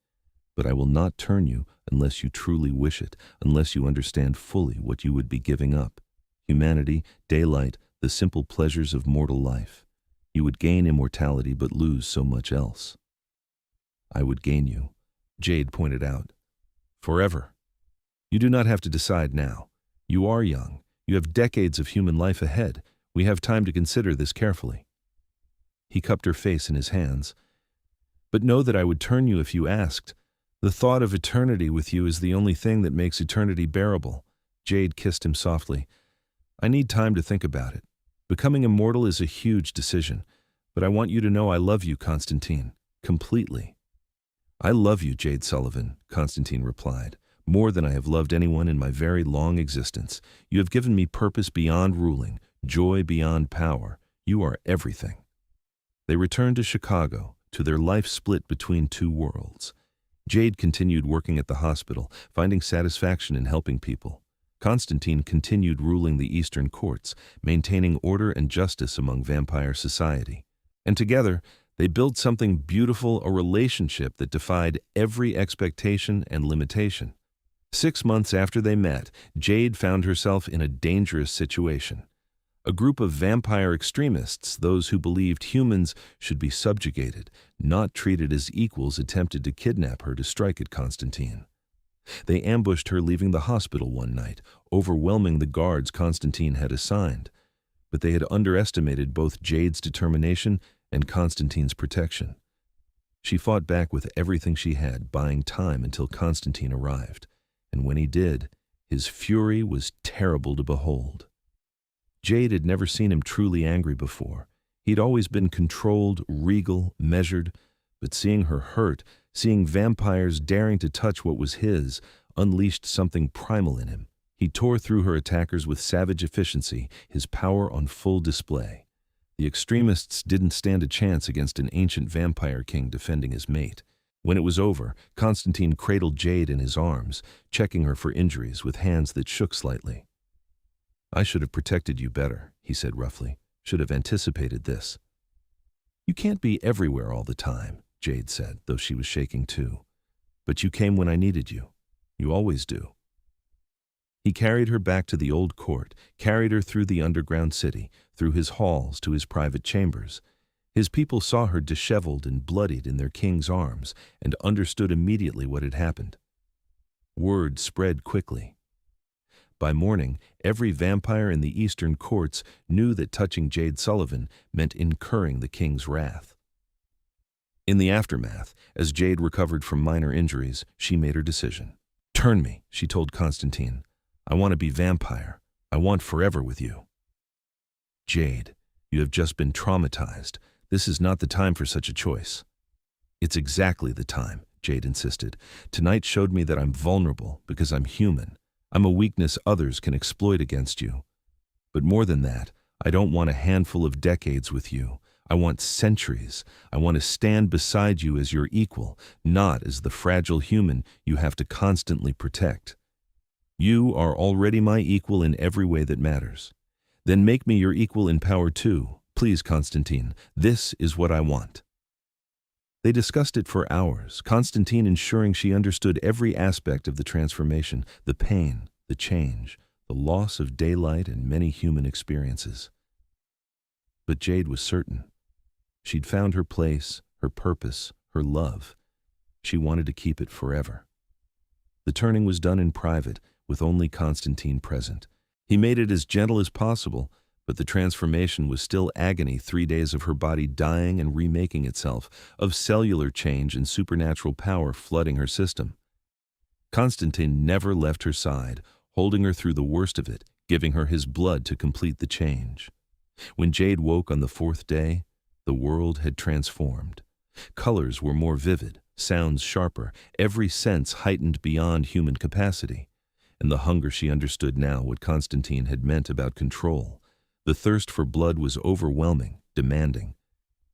A: But I will not turn you unless you truly wish it, unless you understand fully what you would be giving up. Humanity, daylight, the simple pleasures of mortal life. You would gain immortality but lose so much else." "I would gain you," Jade pointed out. "Forever. You do not have to decide now. You are young. You have decades of human life ahead. We have time to consider this carefully. He cupped her face in his hands. But know that I would turn you if you asked. The thought of eternity with you is the only thing that makes eternity bearable. Jade kissed him softly. I need time to think about it. Becoming immortal is a huge decision, but I want you to know I love you, Konstantin, completely. I love you, Jade Sullivan, Konstantin replied, more than I have loved anyone in my very long existence. You have given me purpose beyond ruling, joy beyond power. You are everything. They returned to Chicago, to their life split between two worlds. Jade continued working at the hospital, finding satisfaction in helping people. Konstantin continued ruling the Eastern courts, maintaining order and justice among vampire society. And together, they built something beautiful, a relationship that defied every expectation and limitation. 6 months after they met, Jade found herself in a dangerous situation. A group of vampire extremists, those who believed humans should be subjugated, not treated as equals, attempted to kidnap her to strike at Konstantin. They ambushed her leaving the hospital one night, overwhelming the guards Konstantin had assigned. But they had underestimated both Jade's determination and Konstantin's protection. She fought back with everything she had, buying time until Konstantin arrived. And when he did, his fury was terrible to behold. Jade had never seen him truly angry before. He'd always been controlled, regal, measured, but seeing her hurt, seeing vampires daring to touch what was his, unleashed something primal in him. He tore through her attackers with savage efficiency, his power on full display. The extremists didn't stand a chance against an ancient vampire king defending his mate. When it was over, Konstantin cradled Jade in his arms, checking her for injuries with hands that shook slightly. I should have protected you better, he said roughly. Should have anticipated this. You can't be everywhere all the time, Jade said, though she was shaking too. But you came when I needed you. You always do. He carried her back to the old court, carried her through the underground city, through his halls to his private chambers. His people saw her disheveled and bloodied in their king's arms and understood immediately what had happened. Word spread quickly. By morning, every vampire in the eastern courts knew that touching Jade Sullivan meant incurring the king's wrath. In the aftermath, as Jade recovered from minor injuries, she made her decision. Turn me, she told Konstantin. I want to be vampire. I want forever with you. Jade, you have just been traumatized. This is not the time for such a choice. It's exactly the time, Jade insisted. Tonight showed me that I'm vulnerable because I'm human. I'm a weakness others can exploit against you. But more than that, I don't want a handful of decades with you. I want centuries. I want to stand beside you as your equal, not as the fragile human you have to constantly protect. You are already my equal in every way that matters. Then make me your equal in power too. Please, Konstantin, this is what I want. They discussed it for hours, Konstantin ensuring she understood every aspect of the transformation, the pain, the change, the loss of daylight and many human experiences. But Jade was certain. She'd found her place, her purpose, her love. She wanted to keep it forever. The turning was done in private, with only Konstantin present. He made it as gentle as possible, but the transformation was still agony, 3 days of her body dying and remaking itself, of cellular change and supernatural power flooding her system. Konstantin never left her side, holding her through the worst of it, giving her his blood to complete the change. When Jade woke on the 4th day, the world had transformed. Colors were more vivid, sounds sharper, every sense heightened beyond human capacity. And the hunger she understood now what Konstantin had meant about control. The thirst for blood was overwhelming, demanding.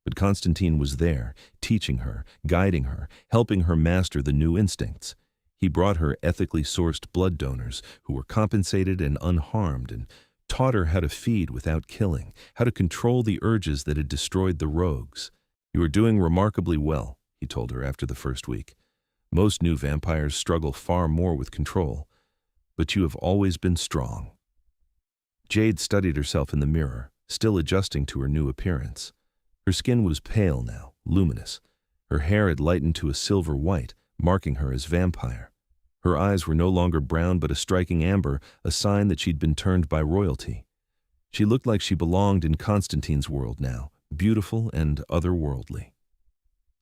A: But Konstantin was there, teaching her, guiding her, helping her master the new instincts. He brought her ethically sourced blood donors who were compensated and unharmed, and taught her how to feed without killing, how to control the urges that had destroyed the rogues. You are doing remarkably well, he told her after the first week. Most new vampires struggle far more with control, but you have always been strong. Jade studied herself in the mirror, still adjusting to her new appearance. Her skin was pale now, luminous. Her hair had lightened to a silver white, marking her as vampire. Her eyes were no longer brown but a striking amber, a sign that she'd been turned by royalty. She looked like she belonged in Konstantin's world now, beautiful and otherworldly.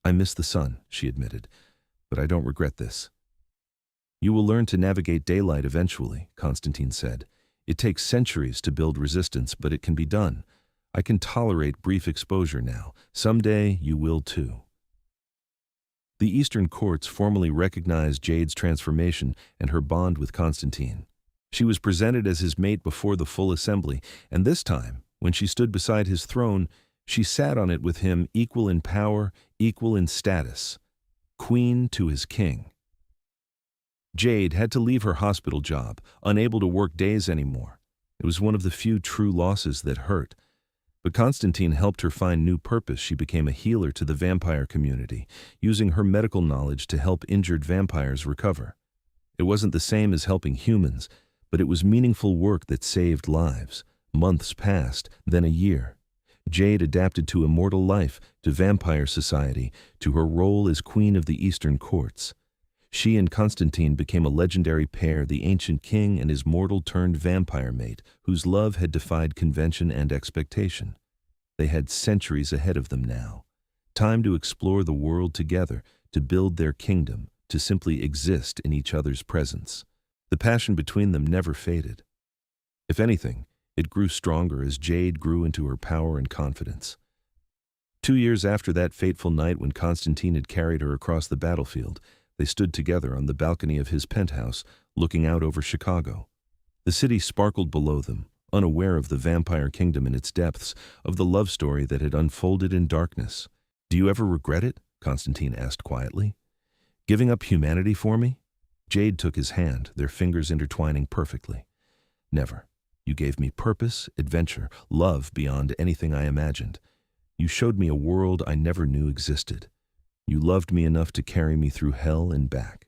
A: "I miss the sun," she admitted, "but I don't regret this." "You will learn to navigate daylight eventually," Konstantin said. "It takes centuries to build resistance, but it can be done. I can tolerate brief exposure now. Someday you will too." The Eastern courts formally recognized Jade's transformation and her bond with Konstantin. She was presented as his mate before the full assembly, and this time, when she stood beside his throne, she sat on it with him, equal in power, equal in status, queen to his king. Jade had to leave her hospital job, unable to work days anymore. It was one of the few true losses that hurt. But Konstantin helped her find new purpose. She became a healer to the vampire community, using her medical knowledge to help injured vampires recover. It wasn't the same as helping humans, but it was meaningful work that saved lives. Months passed, then a year. Jade adapted to immortal life, to vampire society, to her role as queen of the Eastern courts. She and Konstantin became a legendary pair, the ancient king and his mortal-turned-vampire mate, whose love had defied convention and expectation. They had centuries ahead of them now. Time to explore the world together, to build their kingdom, to simply exist in each other's presence. The passion between them never faded. If anything, it grew stronger as Jade grew into her power and confidence. 2 years after that fateful night when Konstantin had carried her across the battlefield, they stood together on the balcony of his penthouse, looking out over Chicago. The city sparkled below them, unaware of the vampire kingdom in its depths, of the love story that had unfolded in darkness. "Do you ever regret it?" Konstantin asked quietly. "Giving up humanity for me?" Jade took his hand, their fingers intertwining perfectly. "Never. You gave me purpose, adventure, love beyond anything I imagined. You showed me a world I never knew existed. You loved me enough to carry me through hell and back."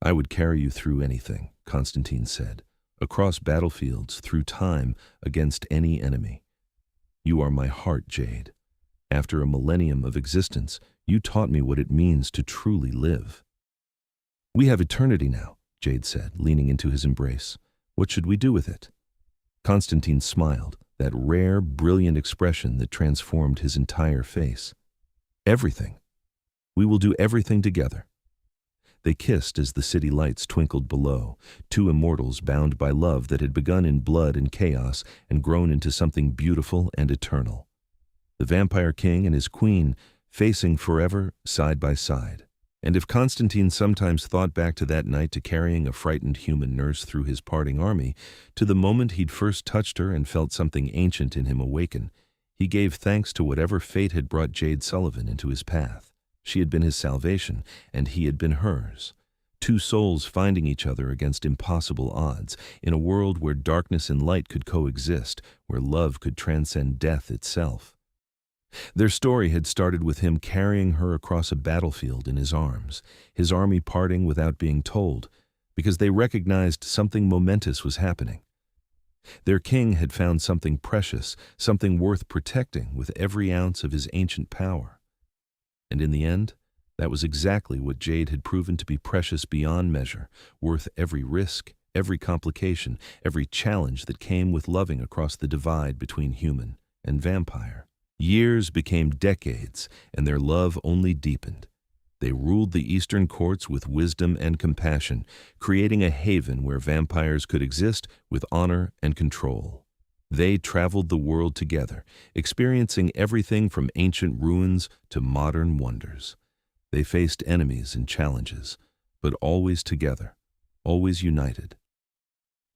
A: "I would carry you through anything," Konstantin said, "across battlefields, through time, against any enemy. You are my heart, Jade. After a millennium of existence, you taught me what it means to truly live." "We have eternity now," Jade said, leaning into his embrace. "What should we do with it?" Konstantin smiled, that rare, brilliant expression that transformed his entire face. "Everything. We will do everything together." They kissed as the city lights twinkled below, two immortals bound by love that had begun in blood and chaos and grown into something beautiful and eternal. The vampire king and his queen facing forever side by side. And if Konstantin sometimes thought back to that night, to carrying a frightened human nurse through his parting army, to the moment he'd first touched her and felt something ancient in him awaken, he gave thanks to whatever fate had brought Jade Sullivan into his path. She had been his salvation, and he had been hers. Two souls finding each other against impossible odds, in a world where darkness and light could coexist, where love could transcend death itself. Their story had started with him carrying her across a battlefield in his arms, his army parting without being told, because they recognized something momentous was happening. Their king had found something precious, something worth protecting with every ounce of his ancient power. And in the end, that was exactly what Jade had proven to be, precious beyond measure, worth every risk, every complication, every challenge that came with loving across the divide between human and vampire. Years became decades, and their love only deepened. They ruled the Eastern courts with wisdom and compassion, creating a haven where vampires could exist with honor and control. They traveled the world together, experiencing everything from ancient ruins to modern wonders. They faced enemies and challenges, but always together, always united.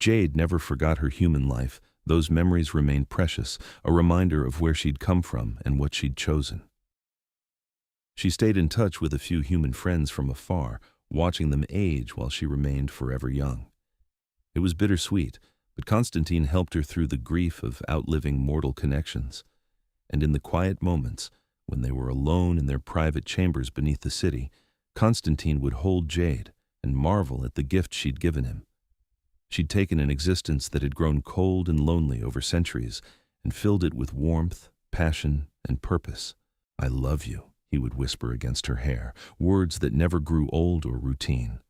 A: Jade never forgot her human life. Those memories remained precious, a reminder of where she'd come from and what she'd chosen. She stayed in touch with a few human friends from afar, watching them age while she remained forever young. It was bittersweet, but Konstantin helped her through the grief of outliving mortal connections. And in the quiet moments, when they were alone in their private chambers beneath the city, Konstantin would hold Jade and marvel at the gift she'd given him. She'd taken an existence that had grown cold and lonely over centuries and filled it with warmth, passion, and purpose. "I love you," he would whisper against her hair, words that never grew old or routine.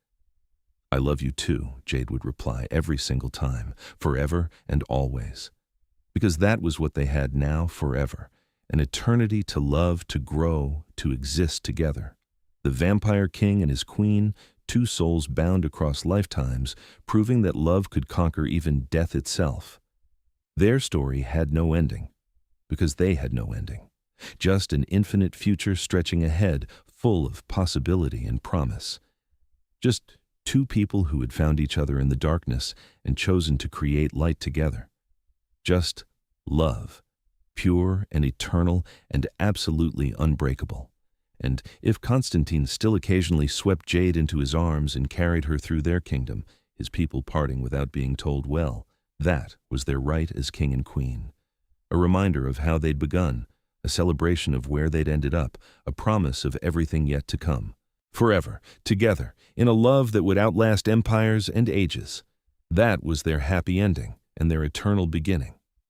A: I love you too, Jade would reply every single time, forever and always. Because that was what they had now forever, an eternity to love, to grow, to exist together. The vampire king and his queen, two souls bound across lifetimes, proving that love could conquer even death itself. Their story had no ending, because they had no ending. Just an infinite future stretching ahead, full of possibility and promise. Just two people who had found each other in the darkness and chosen to create light together. Just love, pure and eternal and absolutely unbreakable. And if Konstantin still occasionally swept Jade into his arms and carried her through their kingdom, his people parting without being told well, that was their right as king and queen. A reminder of how they'd begun, a celebration of where they'd ended up, a promise of everything yet to come. Forever, together, in a love that would outlast empires and ages. That was their happy ending and their eternal beginning.